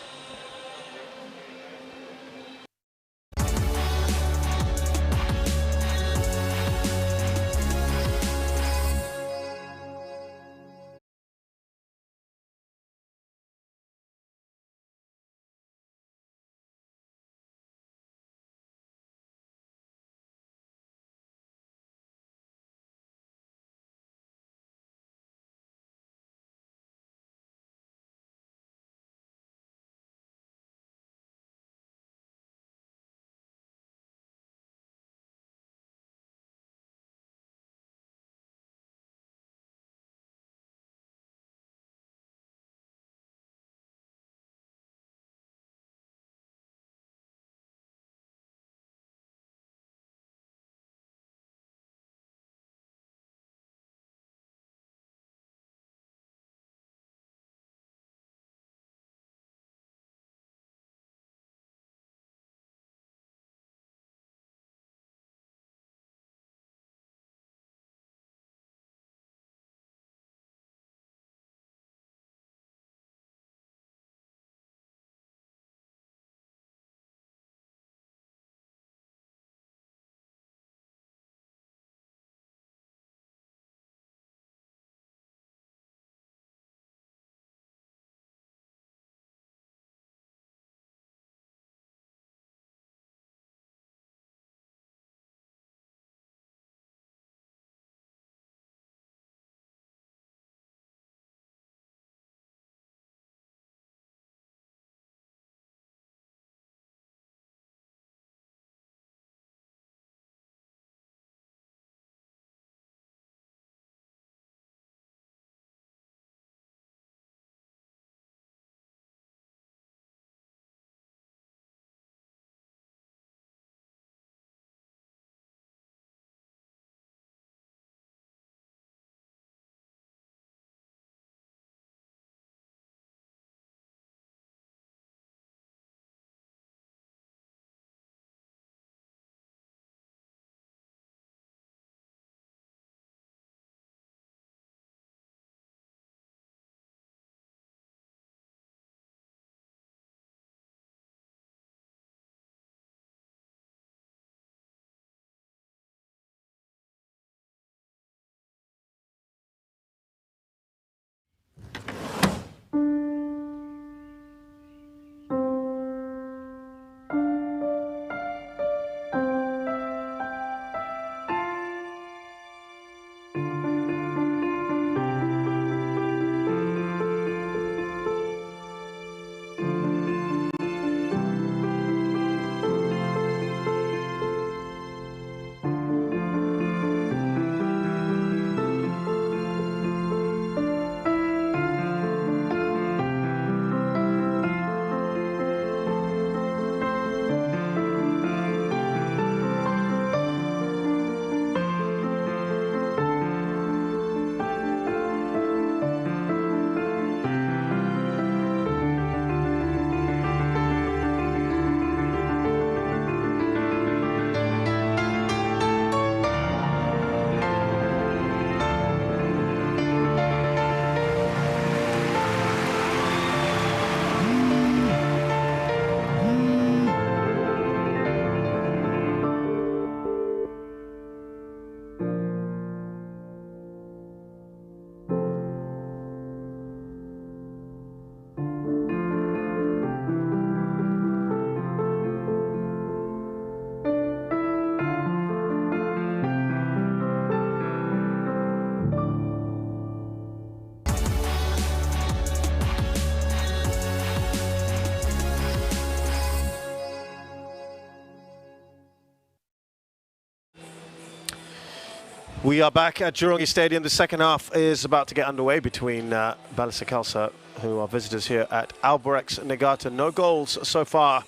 We are back at Juronghi Stadium. The second half is about to get underway between Balestier Khalsa, who are visitors here at Albirex Niigata. No goals so far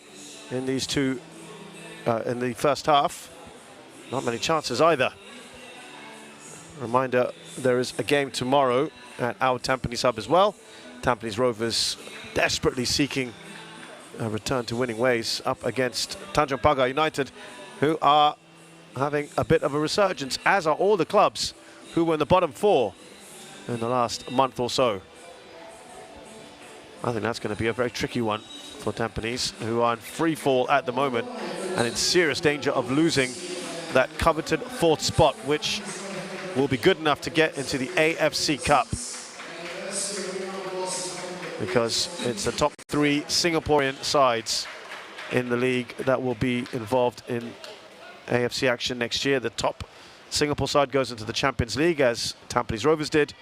in these two in the first half. Not many chances either. Reminder, there is a game tomorrow at our Tampines hub as well. Tampines Rovers desperately seeking a return to winning ways up against Tanjung Pagar United, who are having a bit of a resurgence, as are all the clubs who were in the bottom four in the last month or so. I think that's going to be a very tricky one for Tampines, who are in free fall at the moment and in serious danger of losing that coveted fourth spot, which will be good enough to get into the AFC Cup, because it's the top three Singaporean sides in the league that will be involved in AFC action next year. The top Singapore side goes into the Champions League, as Tampines Rovers did,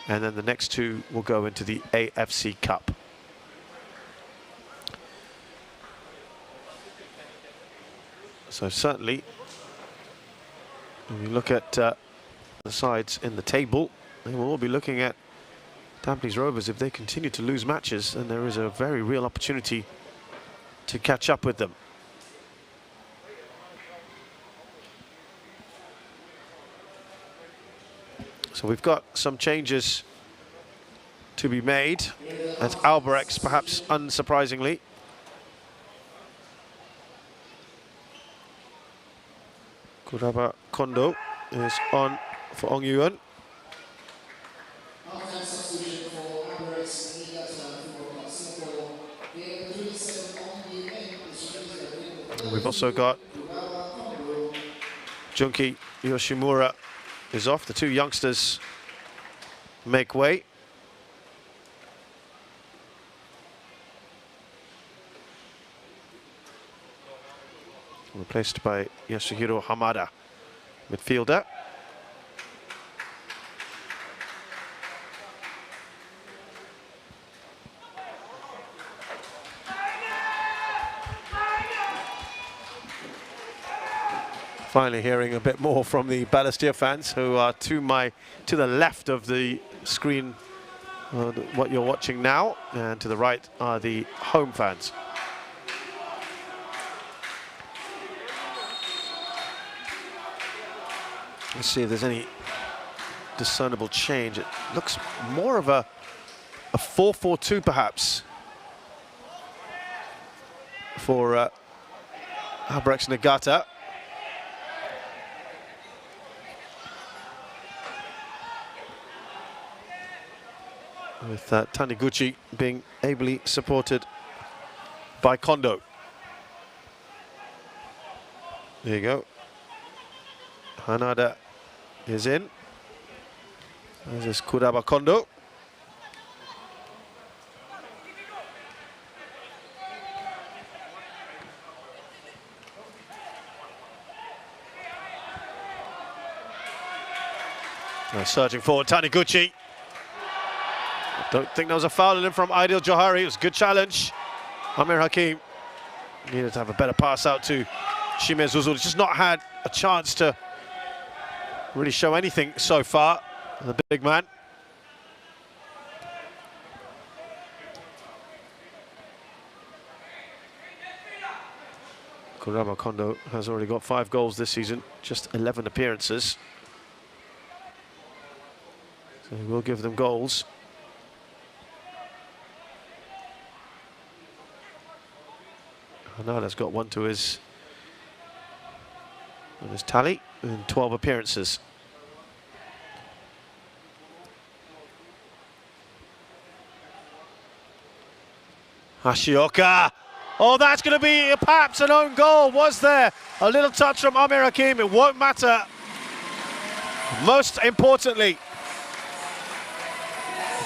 and then the next two will go into the AFC Cup. So certainly, when you look at the sides in the table, they will all be looking at Tampines Rovers. If they continue to lose matches, then there is a very real opportunity to catch up with them. So we've got some changes to be made at Albirex, perhaps unsurprisingly. Kuraba Kondo is on for Ong Yuan. And we've also got Junki Yoshimura is off. The two youngsters make way. Replaced by Yasuhiro Hamada, midfielder. Finally hearing a bit more from the Balestier fans, who are to the left of the screen, what you're watching now, and to the right are the home fans. Let's see if there's any discernible change. It looks more of a 4-4-2 perhaps for Albirex Niigata. With Taniguchi being ably supported by Kondo. There you go. Hanada is in. This is Kuraba Kondo. Now surging forward, Taniguchi. Don't think there was a foul in him from Aidil Johari. It was a good challenge. Amir Hakim needed to have a better pass out to Shime Zuzul. He's just not had a chance to really show anything so far, the big man. Kuraba Kondo has already got 5 goals this season, just 11 appearances. So he will give them goals. Hanada's got one to his tally in 12 appearances. Hashioka. Oh, that's going to be perhaps an own goal. Was there a little touch from Amir Hakim? It won't matter. Most importantly,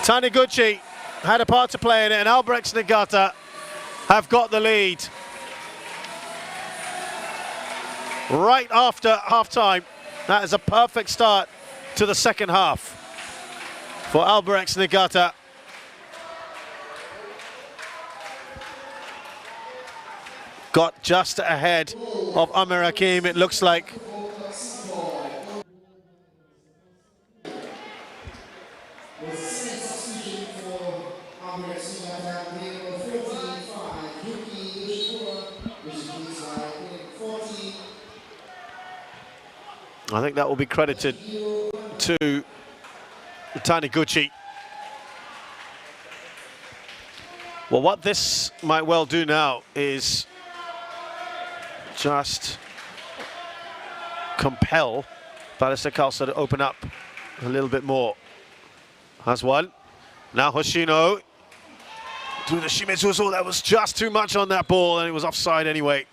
Taniguchi had a part to play in it, and Albirex Niigata have got the lead. Right after half-time. That is a perfect start to the second half for Albirex Niigata. Got just ahead of Amir Hakim, it looks like. I think that will be credited to Taniguchi. Well, what this might well do now is just compel Balestier Khalsa to open up a little bit more. Has one. Now Hoshino to the Shimezuzu. That was just too much on that ball, and it was offside anyway.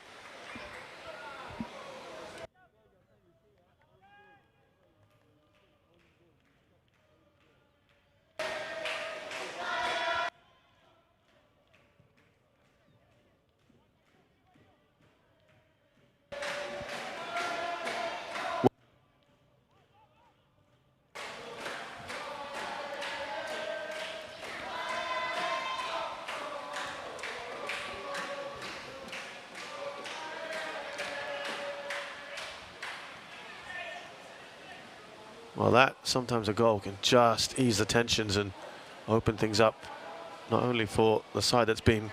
Well, that sometimes a goal can just ease the tensions and open things up, not only for the side that's been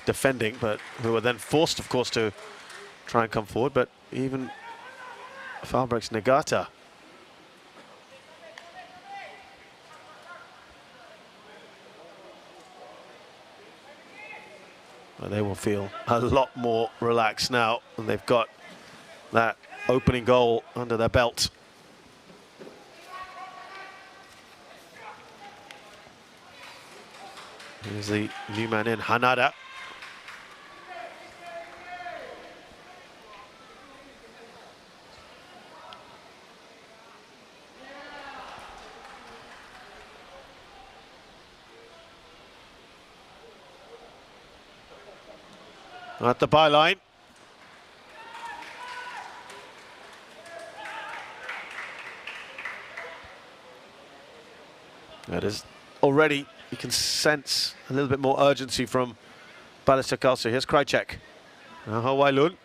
defending, but who are then forced, of course, to try and come forward, but even Albirex Niigata. Well, they will feel a lot more relaxed now, and they've got that opening goal under their belt. Here's the new man in, Hanada. At the byline. That is already, you can sense a little bit more urgency from Balestier Khalsa. Here's Krajcek. Now Hawailun.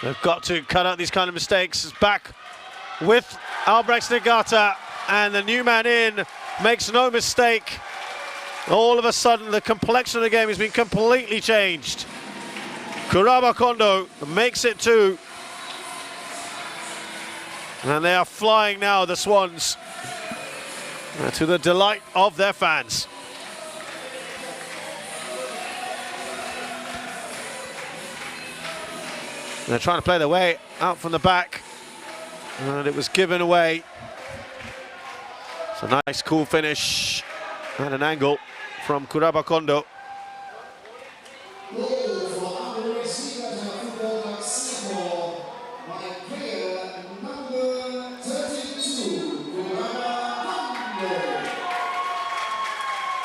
They've got to cut out these kind of mistakes. It's back with Albirex Niigata, and the new man in makes no mistake. All of a sudden, the complexion of the game has been completely changed. Kuraba Kondo makes it 2. And they are flying now, the Swans, to the delight of their fans. They're trying to play their way out from the back, and it was given away. It's a nice, cool finish and an angle from Kuraba Kondo.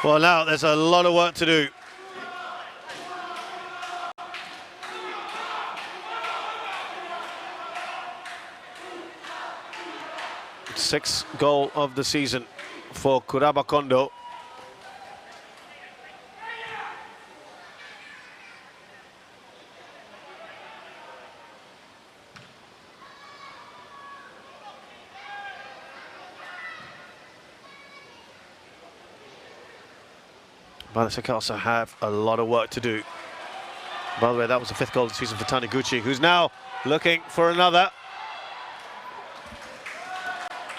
Well, now there's a lot of work to do. Sixth goal of the season for Kuraba Kondo. Balestier Khalsa have a lot of work to do. By the way, that was the 5th goal of the season for Taniguchi, who's now looking for another.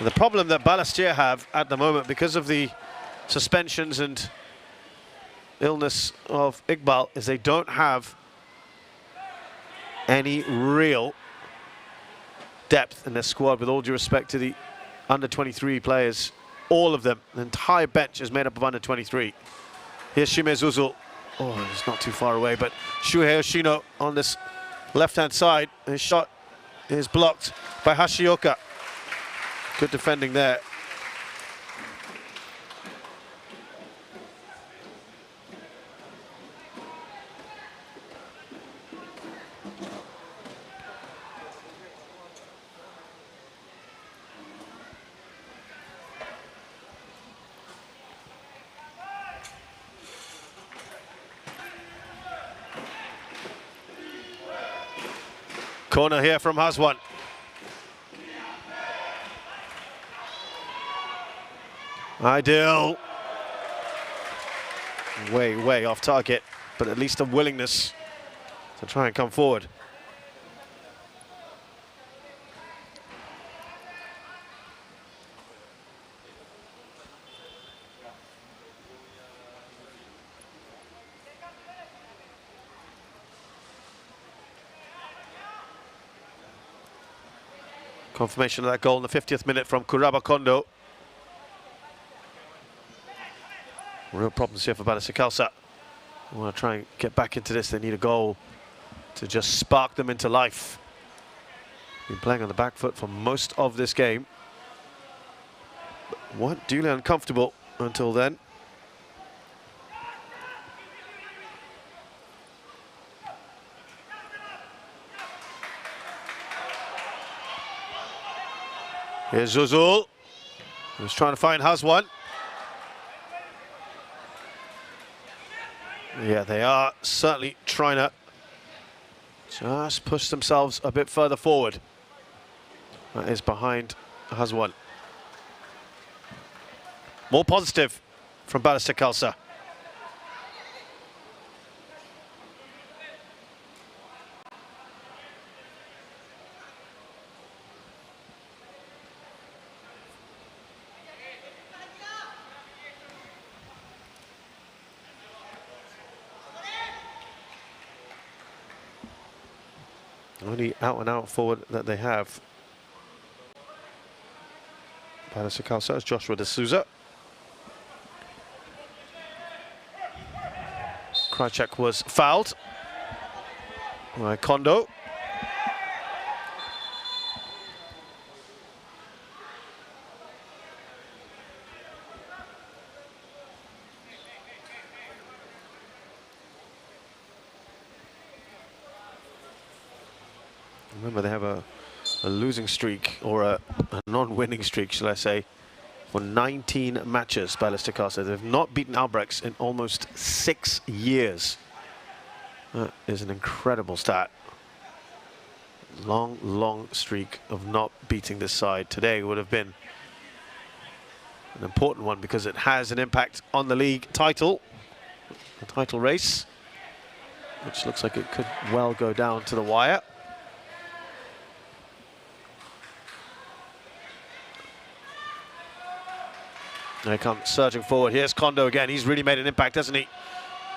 The problem that Balestier have at the moment, because of the suspensions and illness of Iqbal, is they don't have any real depth in their squad, with all due respect to the under-23 players. All of them, the entire bench is made up of under-23. Here's Shimezuzu. Oh, it's not too far away, but Shuhei Yoshino on this left-hand side. His shot is blocked by Hashioka. Good defending there. Corner here from Haswan. Ideal. Way off target, but at least a willingness to try and come forward. Confirmation of that goal in the 50th minute from Kuraba Kondo. Real problems here for Balestier Khalsa. They want to try and get back into this. They need a goal to just spark them into life. Been playing on the back foot for most of this game. But weren't duly uncomfortable until then. Here's Zuzul, who's trying to find Haswan. Yeah, they are certainly trying to just push themselves a bit further forward. That is behind Haswan. More positive from Balestier Khalsa. Only out-and-out forward that they have. Balestier Khalsa is Joshua De Souza. Krajcek was fouled by Kondo. Remember, they have a losing streak, or a non-winning streak, shall I say, for 19 matches, Balestier Khalsa. They've not beaten Albirex in almost 6 years. That is an incredible stat. Long streak of not beating this side. Today would have been an important one because it has an impact on the league title, the title race, which looks like it could well go down to the wire. There he comes, surging forward. Here's Kondo again. He's really made an impact, hasn't he,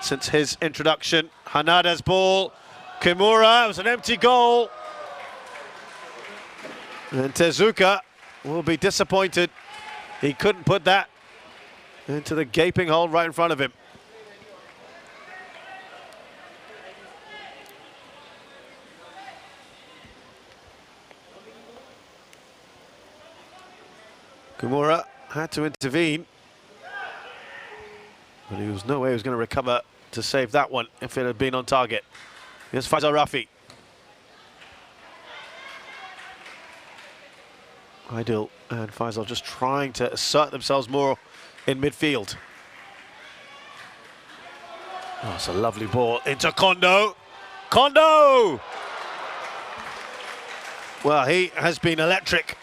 since his introduction. Hanada's ball. Kimura, it was an empty goal. And Tezuka will be disappointed. He couldn't put that into the gaping hole right in front of him. Kimura had to intervene, but there was no way he was going to recover to save that one if it had been on target. Here's Faisal Rafi. Aidil and Faisal just trying to assert themselves more in midfield. Oh, it's a lovely ball into Kondo. Kondo! Well, he has been electric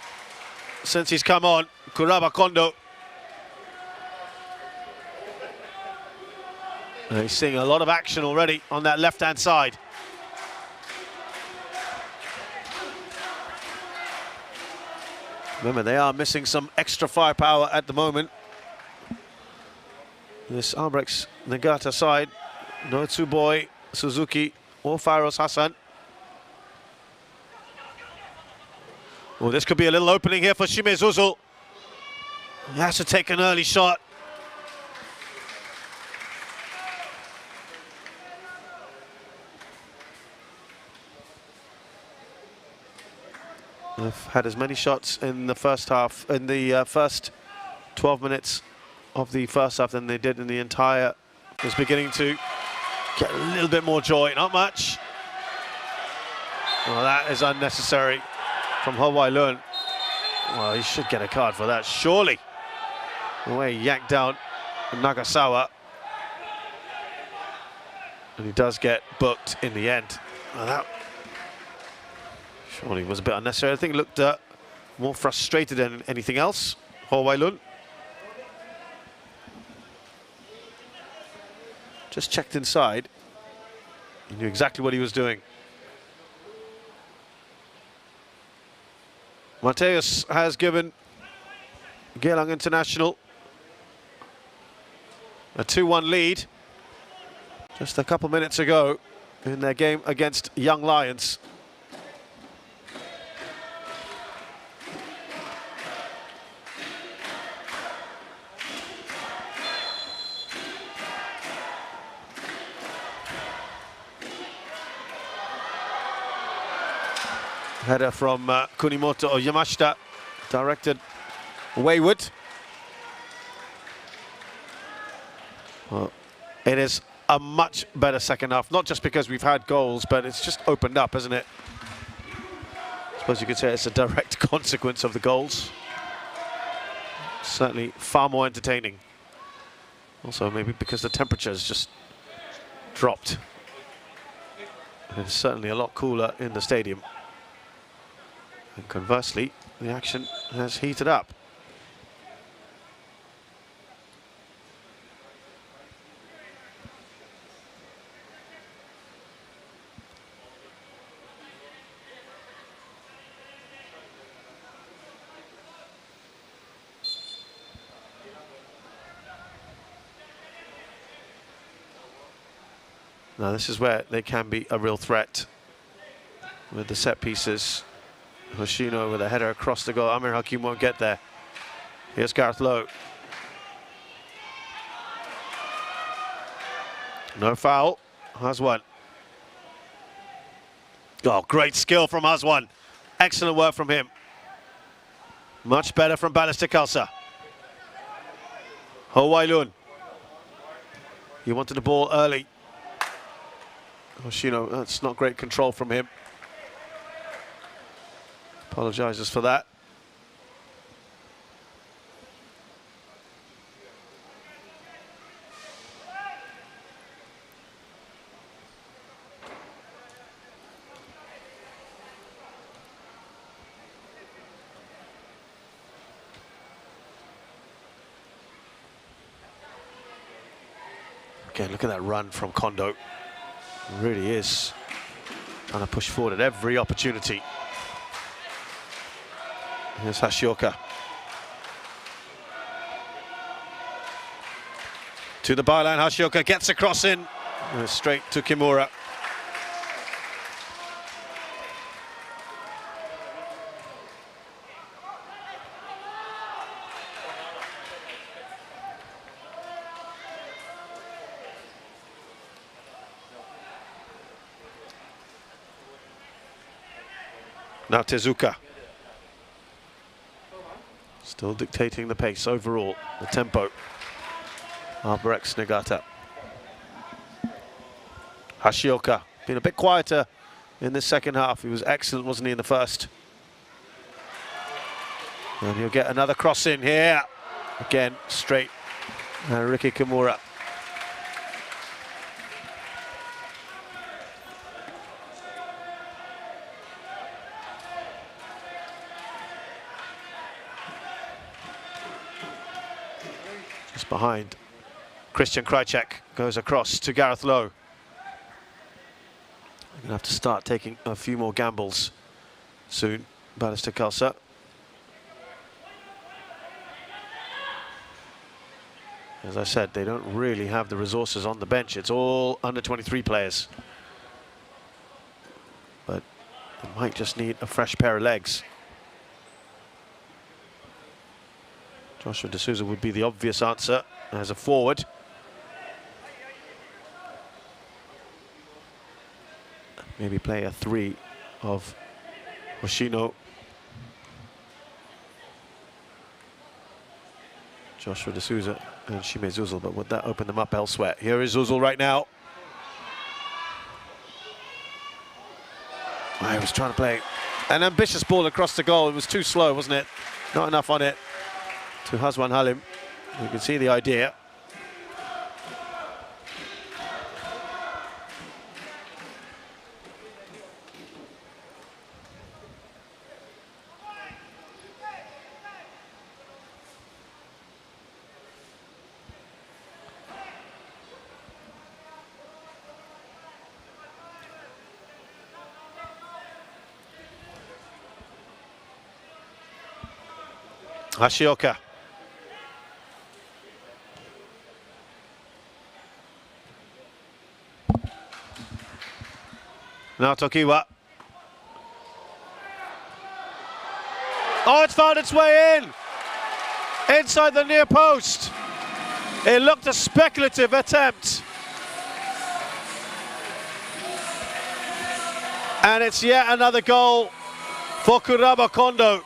since he's come on. Kuraba Kondo. He's seeing a lot of action already on that left-hand side. Remember, they are missing some extra firepower at the moment. This Albirex Niigata side, no Tsuboi, Suzuki, or Faros Hassan. Oh, this could be a little opening here for Shime Zuzul. He has to take an early shot. They've had as many shots in the first half, in the first 12 minutes of the first half than they did in the entire. It's beginning to get a little bit more joy, not much. Well, that is unnecessary from Ho Wai Lun. Well, he should get a card for that, surely. The way he yanked down Nagasawa. And he does get booked in the end. Well, that surely was a bit unnecessary. I think he looked more frustrated than anything else, Ho Wai Lun. Just checked inside. He knew exactly what he was doing. Mateus has given Geylang International a 2-1 lead just a couple minutes ago in their game against Young Lions. Header from Kunimoto or Yamashita, directed wayward. Well, it is a much better second half, not just because we've had goals, but it's just opened up, isn't it? I suppose you could say it's a direct consequence of the goals. Certainly far more entertaining. Also, maybe because the temperature has just dropped. It's certainly a lot cooler in the stadium. And conversely, the action has heated up. Now this is where they can be a real threat with the set pieces. Hoshino with a header across the goal. Amir Hakim won't get there. Here's Gareth Lowe. No foul. Hazwan. Oh, great skill from Hazwan. Excellent work from him. Much better from Balestier Khalsa. Ho Wailun. He wanted the ball early. Hoshino, that's not great control from him. Apologizes for that. Again, look at that run from Kondo. It really is trying to push forward at every opportunity. Here's Hashioka. To the byline, Hashioka gets a cross in. Straight to Kimura. Now Tezuka. Still dictating the pace overall, the tempo. Albirex Niigata. Hashioka, been a bit quieter in this second half. He was excellent, wasn't he, in the first? And he'll get another cross in here. Again, straight. Riki Kimura. Behind. Christian Krychek goes across to Gareth Lowe. We're going to have to start taking a few more gambles soon. Balestier Khalsa. As I said, they don't really have the resources on the bench. It's all under 23 players. But they might just need a fresh pair of legs. Joshua D'Souza would be the obvious answer as a forward. Maybe play a 3 of Hoshino, Joshua D'Souza and Shime Zuzul, but would that open them up elsewhere? Here is Zuzul right now. I was trying to play an ambitious ball across the goal. It was too slow, wasn't it? Not enough on it. To Hazwan Halim. You can see the idea. Hashioka. Now Tokiwa. Oh, it's found its way in! Inside the near post. It looked a speculative attempt. And it's yet another goal for Kuraba Kondo.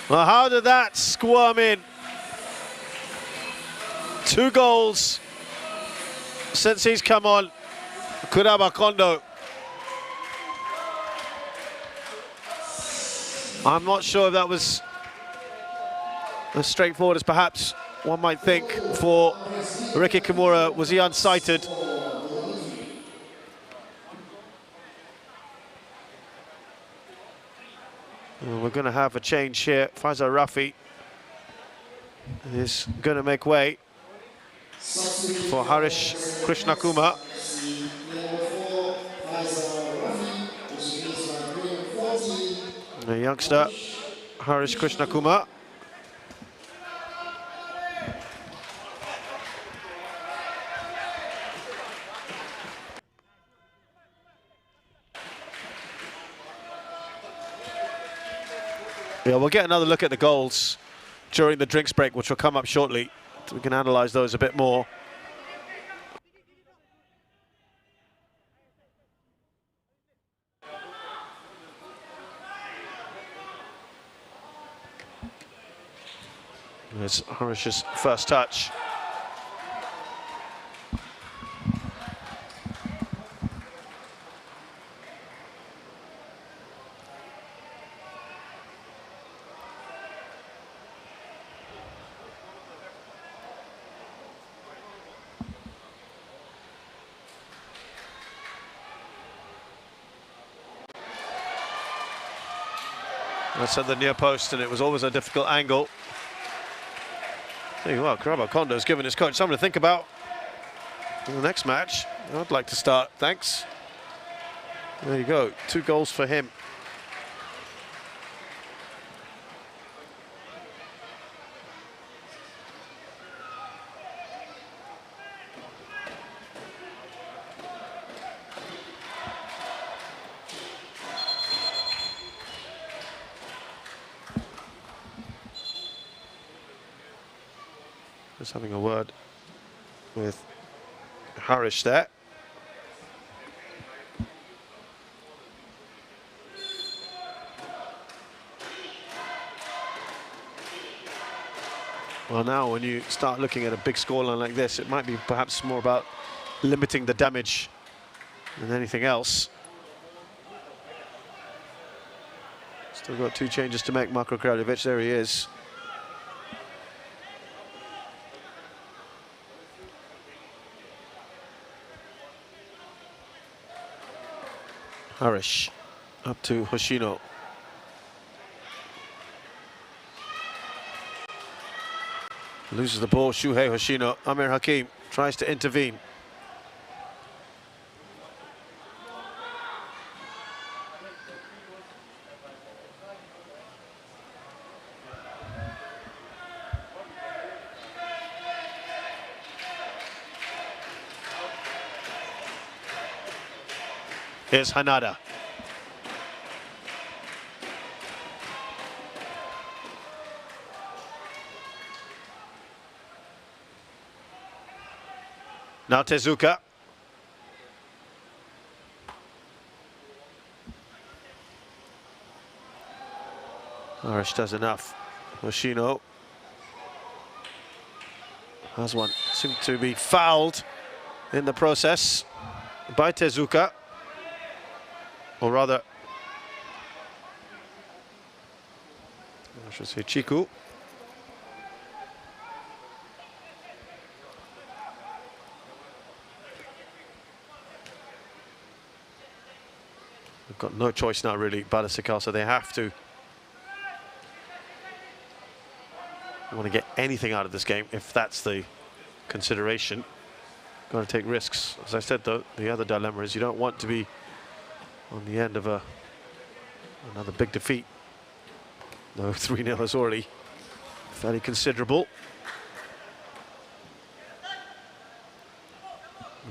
Well, how did that squirm in? 2 goals since he's come on, Kuraba Kondo. I'm not sure if that was as straightforward as perhaps one might think for Ricky Kimura. Was he unsighted? Well, we're going to have a change here. Faisal Rafi is going to make way for Harish Krishnakuma. The youngster, Harish Krishnakuma. Yeah, we'll get another look at the goals during the drinks break, which will come up shortly, so we can analyse those a bit more. There's Harish's first touch. That's at the near post, and it was always a difficult angle. Tell you what, Kuraba Kondo's given his coach something to think about in the next match. I'd like to start, thanks. There you go, 2 goals for him. Just having a word with Harish there. Well, now when you start looking at a big scoreline like this, it might be perhaps more about limiting the damage than anything else. Still got 2 changes to make. Marko Kraljevic, there he is. Harish up to Hoshino. Loses the ball, Shuhei Hoshino. Amir Hakim tries to intervene. Here's Hanada. Now Tezuka. Harish does enough. Hoshino has one. Seemed to be fouled in the process by Tezuka. Or rather, I should say Chiku. They've got no choice now, really, Balestier Khalsa. They have to want to get anything out of this game, if that's the consideration. Got to take risks. As I said, though, the other dilemma is you don't want to be on the end of another big defeat. No, 3-0 is already fairly considerable.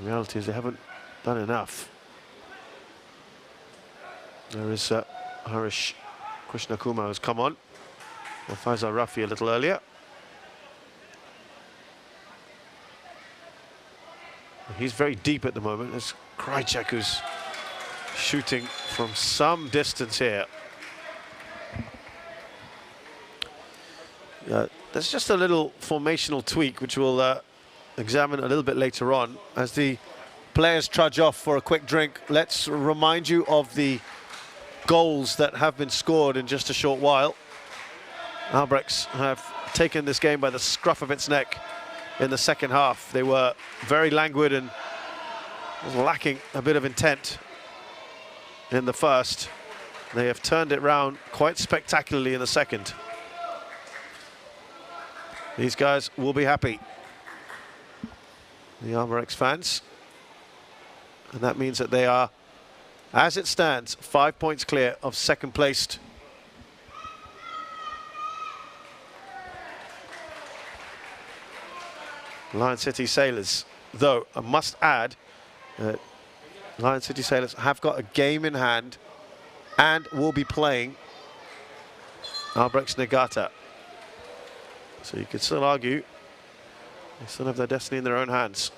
The reality is they haven't done enough. There is Harish Krishnakumar who's come on. Well, Faisal Rafi a little earlier. He's very deep at the moment. There's Krajcek who's shooting from some distance here. There's just a little formational tweak which we'll examine a little bit later on. As the players trudge off for a quick drink, let's remind you of the goals that have been scored in just a short while. Albirex have taken this game by the scruff of its neck in the second half. They were very languid and lacking a bit of intent in the first. They have turned it round quite spectacularly in the second. These guys will be happy, the Albirex fans. And that means that they are, as it stands, 5 points clear of second placed. Lion City Sailors, though, I must add that Lion City Sailors have got a game in hand and will be playing Albirex Niigata. So you could still argue they still have their destiny in their own hands.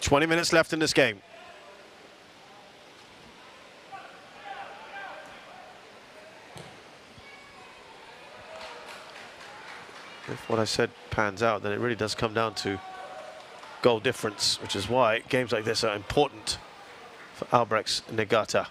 "20 minutes left in this game. If what I said pans out, then it really does come down to goal difference, which is why games like this are important for Albirex Niigata.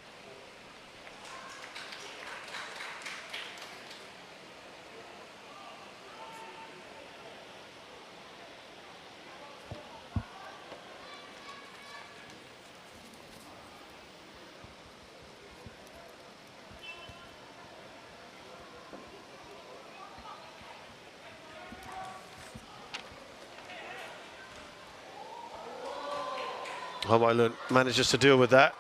Hobailun manages to deal with that.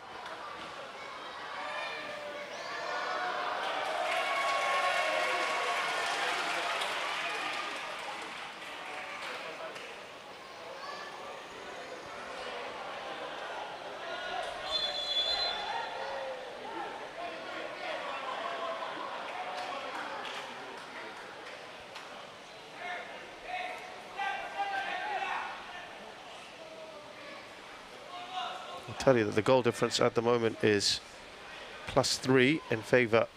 Tell you that the goal difference at the moment is +3 in favour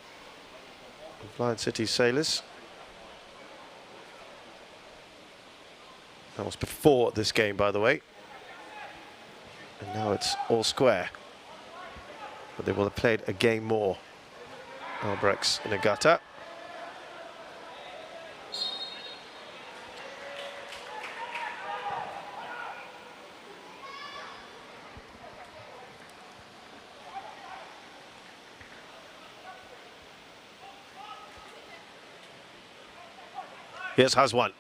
of Lion City Sailors. That was before this game, by the way. And now it's all square. But they will have played a game more. Albirex Niigata. Here's Haswan.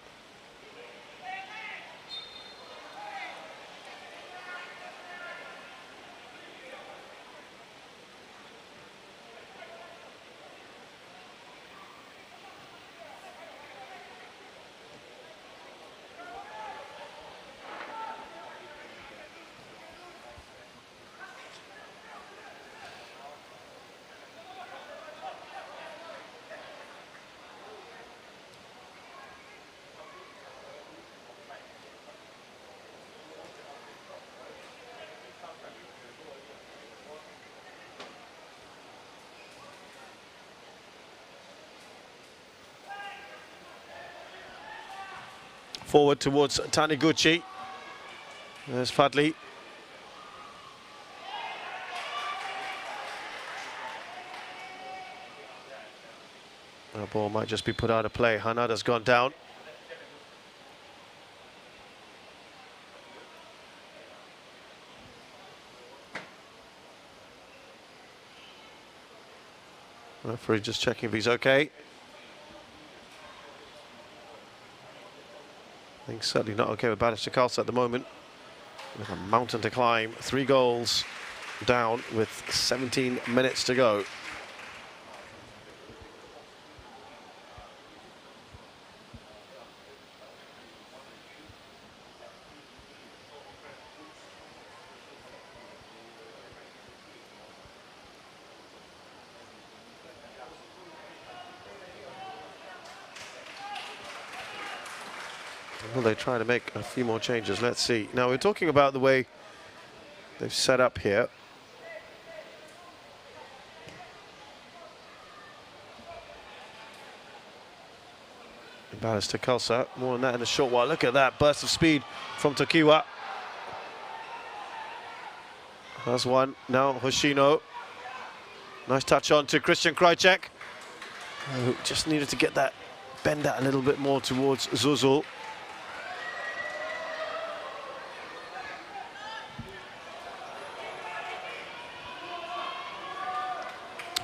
Forward towards Taniguchi. There's Fadli. That ball might just be put out of play. Hanada's gone down. Referee just checking if he's okay. Things certainly not okay with Balestier Khalsa at the moment. With a mountain to climb, 3 goals down with 17 minutes to go. Will they try to make a few more changes? Let's see. Now we're talking about the way they've set up here. Balestier Khalsa, more than that in a short while. Look at that burst of speed from Tokiwa. That's one. Now Hoshino. Nice touch on to Christian Krajcek, who just needed to get that, bend that a little bit more towards Zuzul.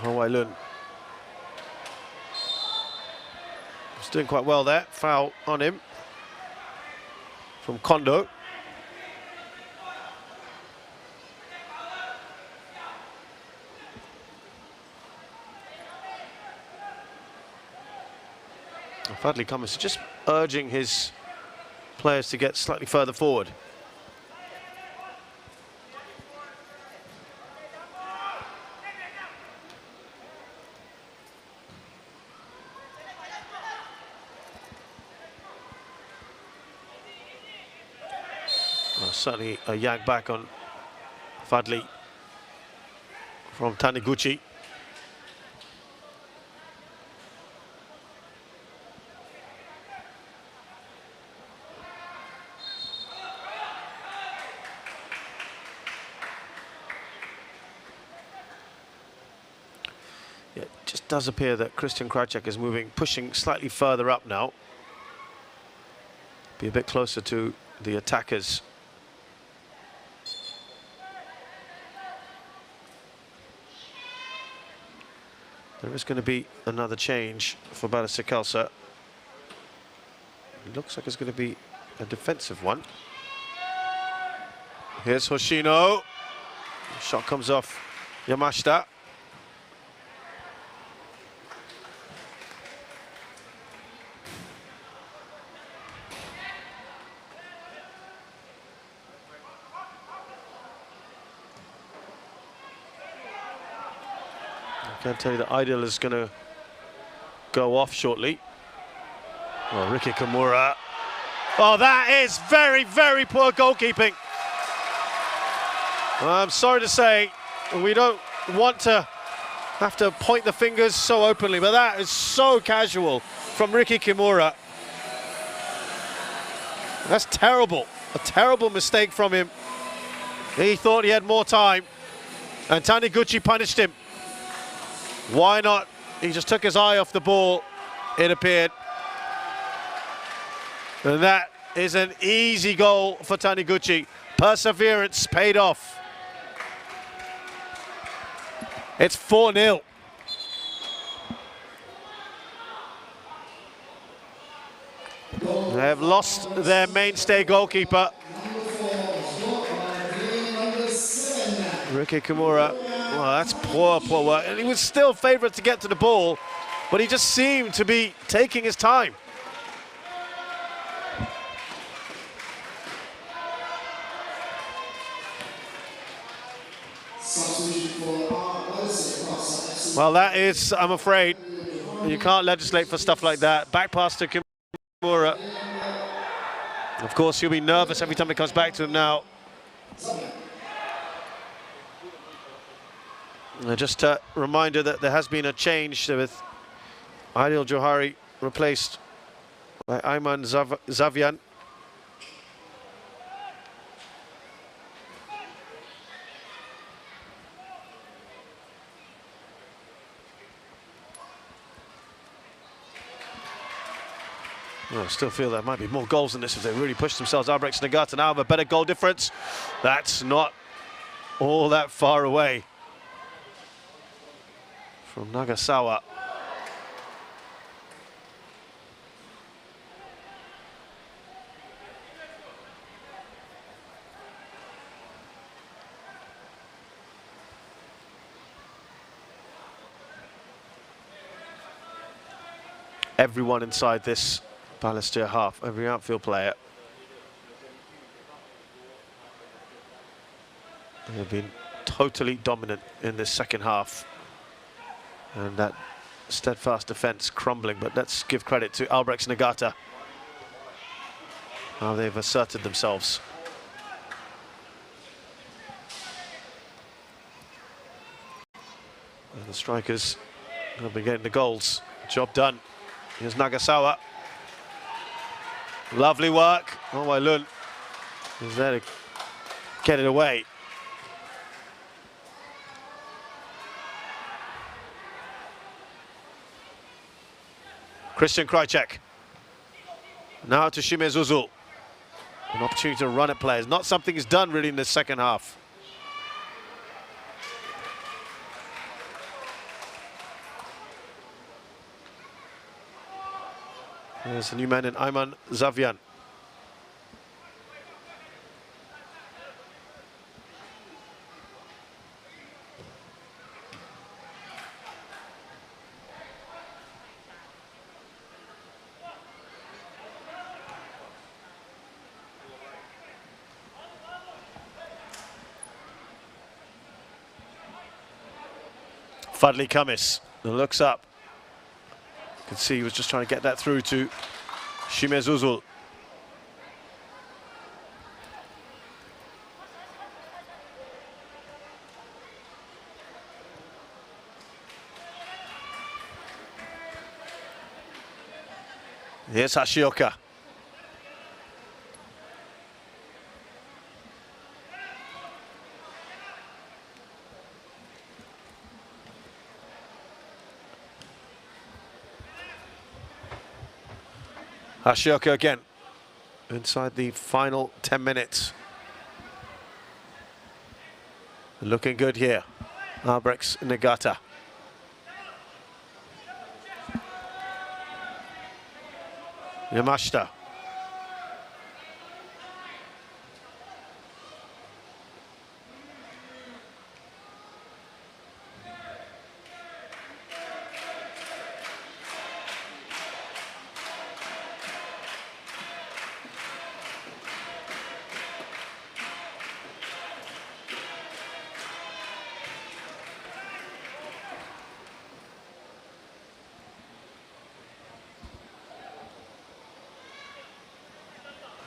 Wailun. He's doing quite well there. Foul on him from Kondo. Fadli Khamis just urging his players to get slightly further forward. Certainly a yank back on Fadli from Taniguchi. Yeah, it just does appear that Christian Krajcek is pushing slightly further up now. Be a bit closer to the attackers. There is going to be another change for Balestier Khalsa. It looks like it's going to be a defensive one. Here's Hoshino. The shot comes off Yamashita. I can tell you that Ideal is going to go off shortly. Oh, Ricky Kimura. Oh, that is very, very poor goalkeeping. I'm sorry to say, we don't want to have to point the fingers so openly, but that is so casual from Ricky Kimura. That's terrible. A terrible mistake from him. He thought he had more time, and Taniguchi punished him. Why not? He just took his eye off the ball, it appeared. And that is an easy goal for Taniguchi. Perseverance paid off. It's 4-0. They have lost their mainstay goalkeeper. Ricky Kimura. Well, that's poor work. And he was still favourite to get to the ball, but he just seemed to be taking his time. Well, that is, I'm afraid, you can't legislate for stuff like that. Back pass to Kimura. Of course, he'll be nervous every time it comes back to him now. Just a reminder that there has been a change with Adil Johari replaced by Ayman Zavian. I still feel there might be more goals than this if they really push themselves. Albirex Niigata now have a better goal difference. That's not all that far away from Nagasawa. everyone inside this Balestier half, every outfield player. They've been totally dominant in this second half. And that steadfast defence crumbling, but let's give credit to Albirex Niigata. How they've asserted themselves. And the strikers will be getting the goals. Job done. Here's Nagasawa. Lovely work. Oh, Wailun is there to get it away. Christian Krajcek. Now to Shime Zuzul. An opportunity to run at players. Not something he's done really in the second half. There's a new man in Ayman Zavian. Fadli Kamis looks up. You can see he was just trying to get that through to Shime Zuzul. Here's Hashioka. Hashioka again, inside the final 10 minutes. Looking good here, Albirex Niigata. Yamashita.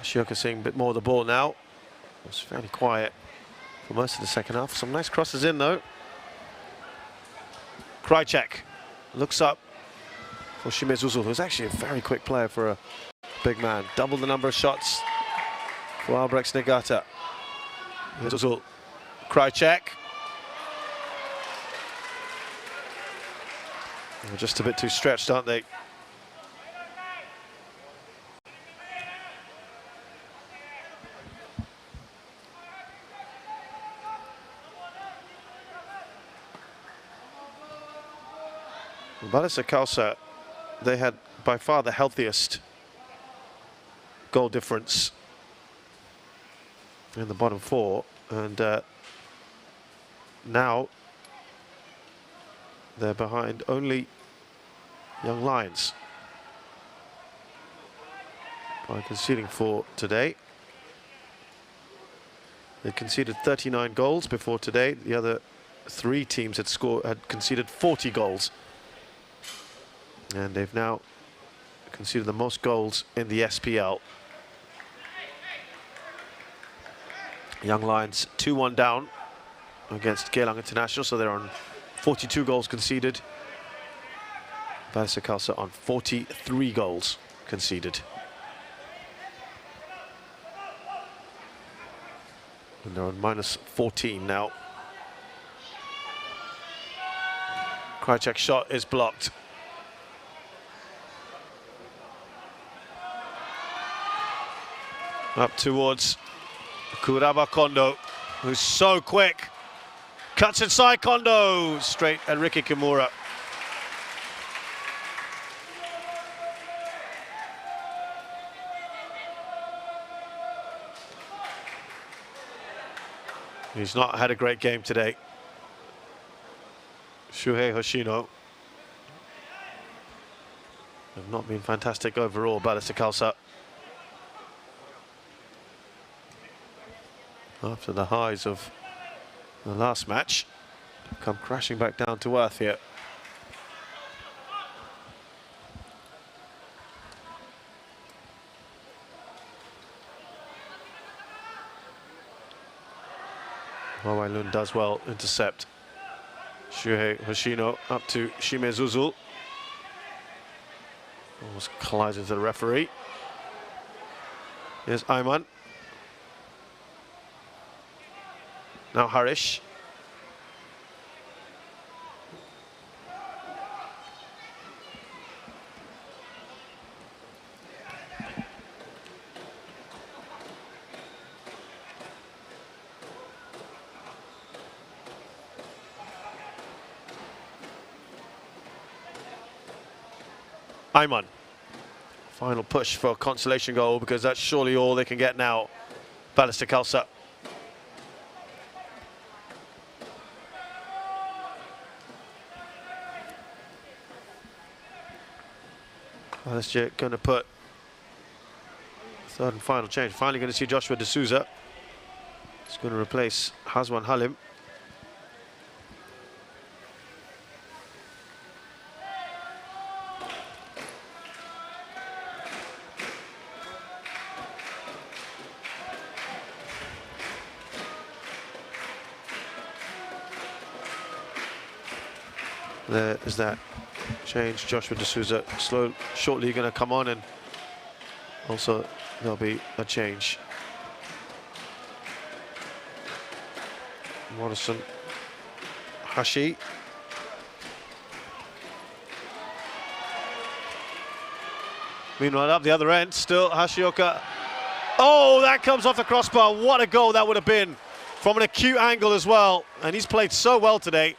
Hashioka seeing a bit more of the ball now. It was fairly quiet for most of the second half. Some nice crosses in though. Krajcek looks up for Shime Zuzul, who's actually a very quick player for a big man. Double the number of shots for Albirex Niigata. Zuzul, Krajcek. They're just a bit too stretched, aren't they? Balestier Khalsa, they had by far the healthiest goal difference in the bottom four, and now they're behind only Young Lions by conceding 4 today. They conceded 39 goals before today. The other 3 teams had conceded 40 goals. And they've now conceded the most goals in the SPL. Young Lions 2-1 down against Geylang International, so they're on 42 goals conceded. Balestier Khalsa on 43 goals conceded. And they're on minus 14 now. Krajcek's shot is blocked. Up towards Kuraba Kondo, who's so quick. Cuts inside Kondo, straight at Ricky Kimura. He's not had a great game today. Shuhei Hoshino. have not been fantastic overall, Balestier Khalsa. After the highs of the last match, come crashing back down to earth here. Hawaii does well, intercept. Shuhei Hoshino up to Shime Zuzul. Almost collides into the referee. Here's Ayman. Now Harish. Ayman. Final push for a consolation goal, because that's surely all they can get now. Balestier Khalsa. Balestier going to put third and final change. Finally going to see Joshua D'Souza. He's going to replace Hazwan Halim. There is that change. Joshua D'Souza shortly going to come on, and also there'll be a change. Morrison, Hashi. Meanwhile, up the other end, still Hashioka. Oh, that comes off the crossbar. What a goal that would have been from an acute angle as well. And he's played so well today.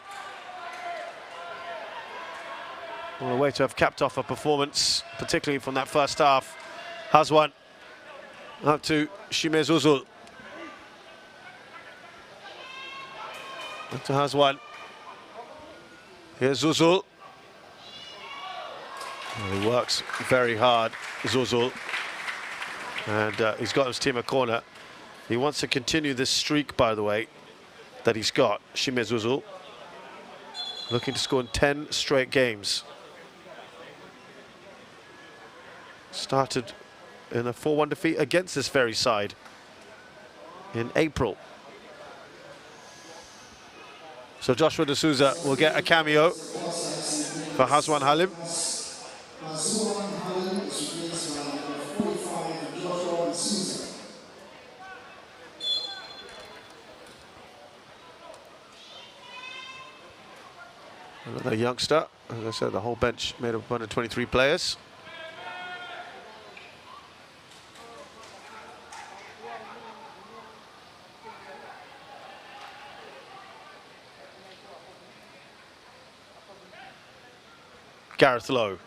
Well, a way to have capped off a performance, particularly from that first half. Hazwan up to Shime Zuzul. Up to Hazwan. Here's Zuzul. Well, he works very hard, Zuzul. And he's got his team a corner. He wants to continue this streak, by the way, that he's got. Shime Zuzul looking to score in 10 straight games. Started in a 4-1 defeat against this very side in April. So Joshua D'Souza will get a cameo for Hazwan Halim. Another youngster. As I said, the whole bench made up of 123 players. Gareth Lowe.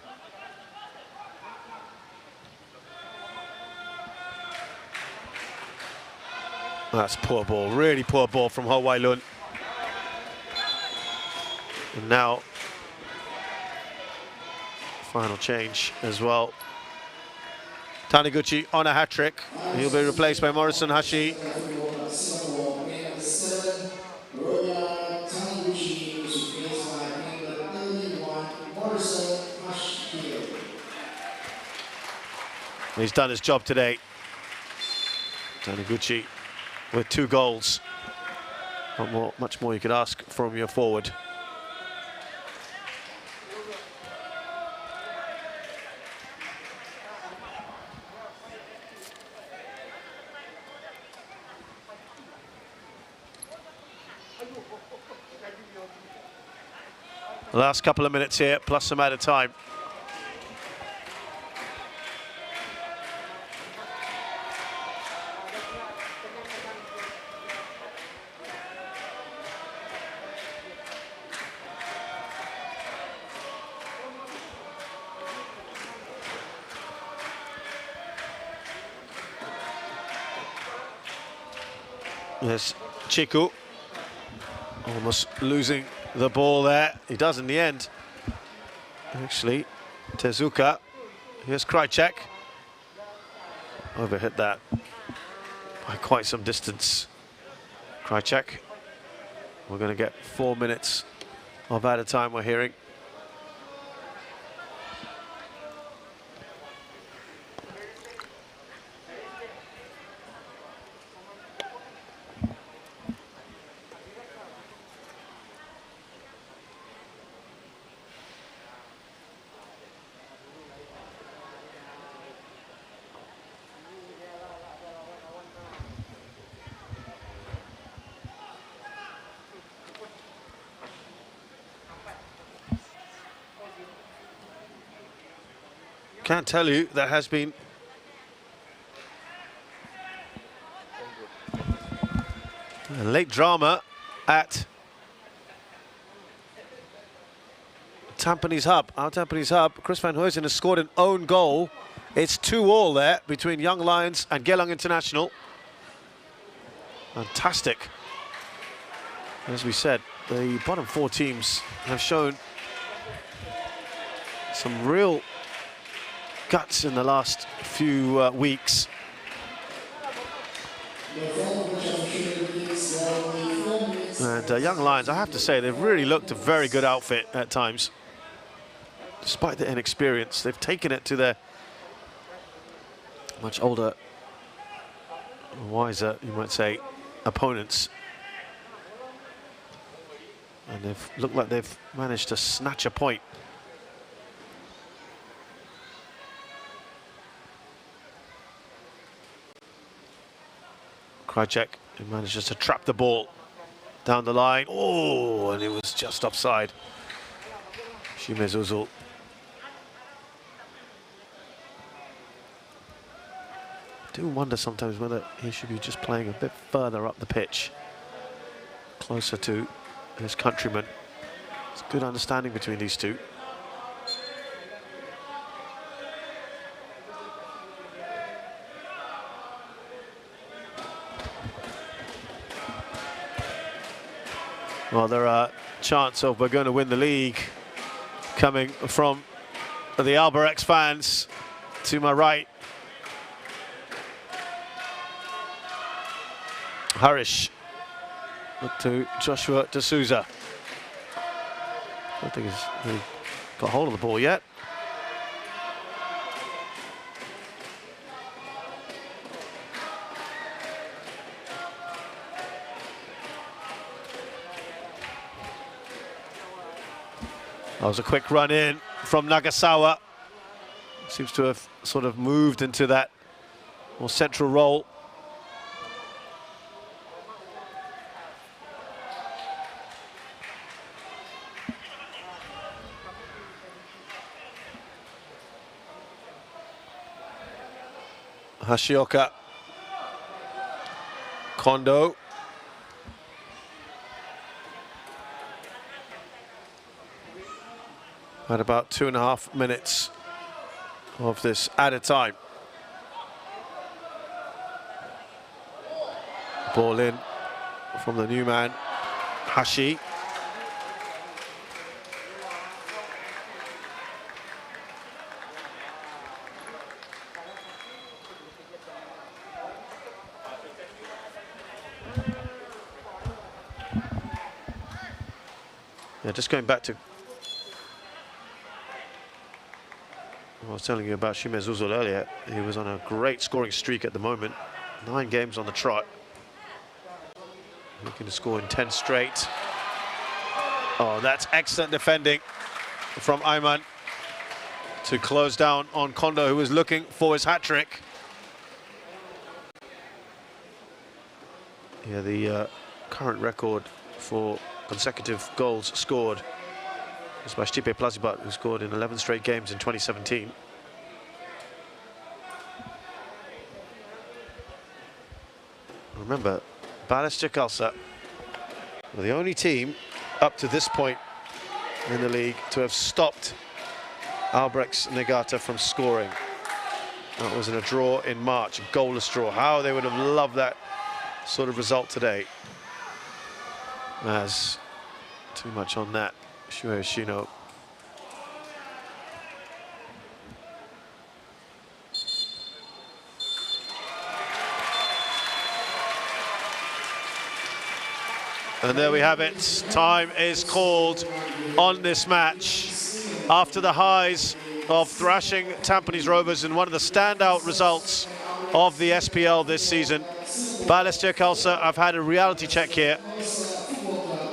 That's poor ball, really poor ball from Ho Wai Lun. And now, final change as well. Taniguchi on a hat-trick. He'll be replaced by Morrison Hashi. He's done his job today. Taniguchi with 2 goals. Not much more you could ask from your forward. The last couple of minutes here, plus some added time. Yes, Chiku almost losing the ball there. He does in the end. Actually, Tezuka Here's Krajcek. Overhit that by quite some distance. Krajcek. We're going to get 4 minutes of added time, we're hearing. Can't tell you, there has been a late drama at Tampines Hub. Our Tampines Hub, Chris van Huysen has scored an own goal. It's 2-2 there between Young Lions and Geylang International. Fantastic. As we said, the bottom 4 teams have shown some real guts in the last few weeks. And Young Lions, I have to say, they've really looked a very good outfit at times. Despite their inexperience, they've taken it to their much older, wiser, you might say, opponents. And they've looked like they've managed to snatch a point. Krajcek manages to trap the ball down the line. Oh, and it was just offside. Shimezuzul. I do wonder sometimes whether he should be just playing a bit further up the pitch, closer to his countrymen. It's a good understanding between these two. Well, there are chants of we're going to win the league coming from the Albirex fans to my right. Harish to Joshua D'Souza. I don't think he's really got hold of the ball yet. That was a quick run in from Nagasawa. Seems to have sort of moved into that more central role. Hashioka. Kondo. At about 2.5 minutes of this added time. Ball in from the new man, Hashi. Yeah, just going back to I was telling you about Shimezuzul earlier. He was on a great scoring streak at the moment. 9 games on the trot. Looking to score in 10 straight. Oh, that's excellent defending from Ayman to close down on Kondo, who was looking for his hat-trick. Yeah, the current record for consecutive goals scored is by Stipe Plazibat, who scored in 11 straight games in 2017. Remember, Balestier Khalsa were the only team up to this point in the league to have stopped Albirex Niigata from scoring. That was in a draw in March, a goalless draw. How they would have loved that sort of result today. As too much on that. Shuhei Shino. And there we have it. Time is called on this match. After the highs of thrashing Tampines Rovers in one of the standout results of the SPL this season, Balestier Khalsa have had a reality check here,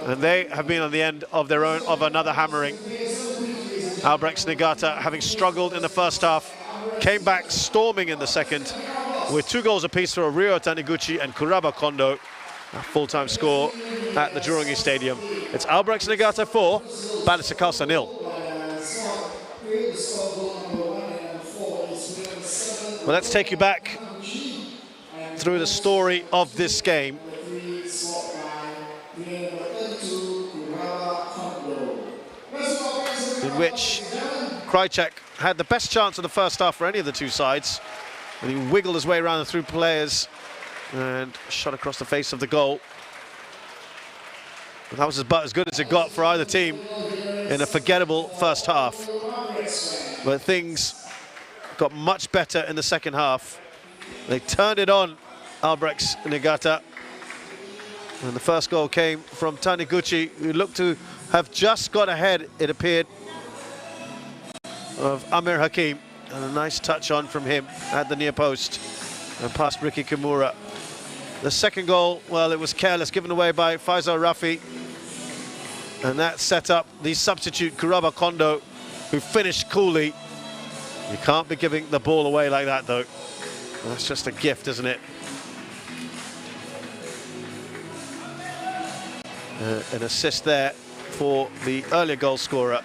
and they have been on the end of their own of another hammering. Albirex Niigata, having struggled in the first half, came back storming in the second with 2 goals apiece for Rio Taniguchi and Kuraba Kondo. A full-time score at the Juronghi Stadium. It's Albirex Niigata 4, Balestier Khalsa 0. Well, let's take you back through the story of this game. In which Krajicek had the best chance of the first half for any of the two sides. And he wiggled his way around and through players and shot across the face of the goal. And that was about as good as it got for either team in a forgettable first half. But things got much better in the second half. They turned it on, Albirex Niigata. And the first goal came from Taniguchi, who looked to have just got ahead, it appeared, of Amir Hakim. And a nice touch on from him at the near post and past Ricky Kimura. The second goal, well, it was careless, given away by Faisal Rafi. And that set up the substitute Kuraba Kondo, who finished coolly. You can't be giving the ball away like that, though. That's just a gift, isn't it? An assist there for the earlier goal scorer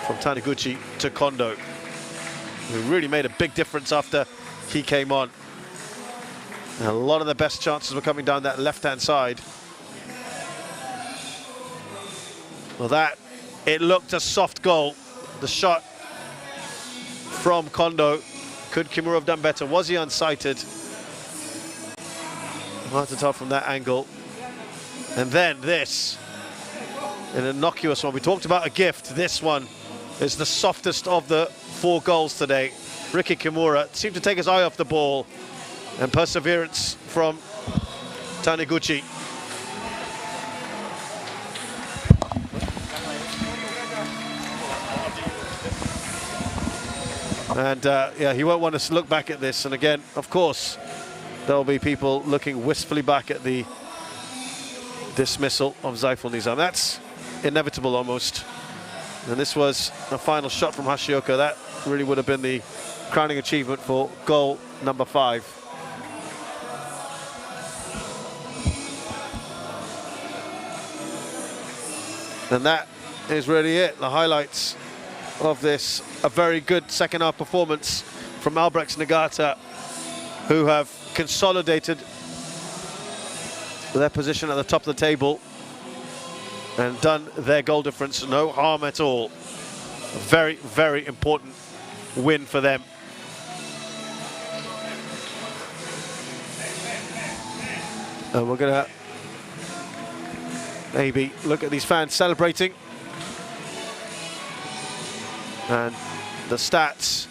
from Taniguchi to Kondo, who really made a big difference after he came on. And a lot of the best chances were coming down that left-hand side. Well, it looked a soft goal. The shot from Kondo. Could Kimura have done better? Was he unsighted? Hard to tell from that angle. And then this, an innocuous one. We talked about a gift. This one is the softest of the 4 goals today. Ricky Kimura seemed to take his eye off the ball, and perseverance from Taniguchi. And yeah, he won't want us to look back at this. And again, of course, there'll be people looking wistfully back at the dismissal of Zaiful Nizam. That's inevitable almost. And this was a final shot from Hashioka. That really would have been the crowning achievement for goal number 5. And that is really it, the highlights of this. A very good second half performance from Albirex Niigata, who have consolidated their position at the top of the table and done their goal difference no harm at all. A very, very important win for them. And we're gonna maybe look at these fans celebrating. And the stats,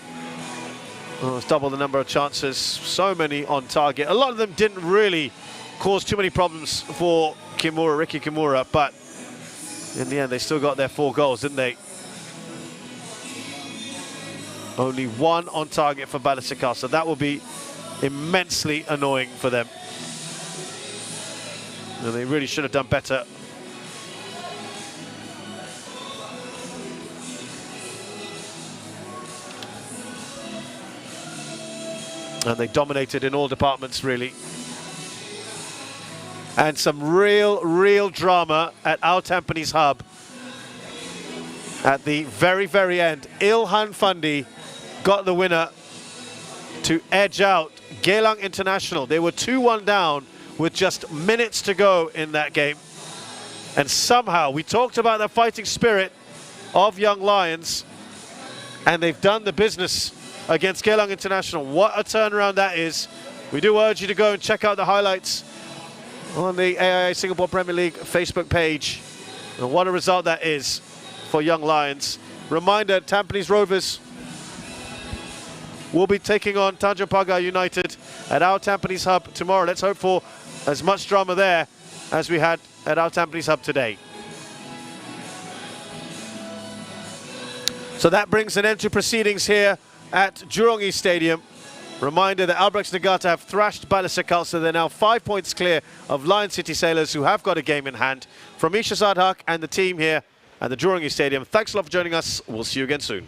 well, it's double the number of chances, so many on target. A lot of them didn't really cause too many problems for Kimura, Ricky Kimura, but in the end they still got their 4 goals, didn't they? Only 1 on target for Balestier Khalsa. That will be immensely annoying for them. And they really should have done better. And they dominated in all departments, really. And some real drama at our Tampines hub. At the very, very end, Ilhan Fundi got the winner to edge out Geylang International. They were 2-1 down with just minutes to go in that game. And somehow, we talked about the fighting spirit of Young Lions, and they've done the business against Geylang International. What a turnaround that is. We do urge you to go and check out the highlights on the AIA Singapore Premier League Facebook page. And what a result that is for Young Lions. Reminder, Tampines Rovers will be taking on Tanjung Pagar United at our Tampines hub tomorrow. Let's hope for as much drama there as we had at our Tampines hub today. So that brings an end to proceedings here at Jurong East Stadium. Reminder that Albirex Niigata have thrashed Balestier Khalsa. They're now 5 points clear of Lion City Sailors, who have got a game in hand. From Isha Sadhak and the team here at the Jurong East Stadium, thanks a lot for joining us. We'll see you again soon.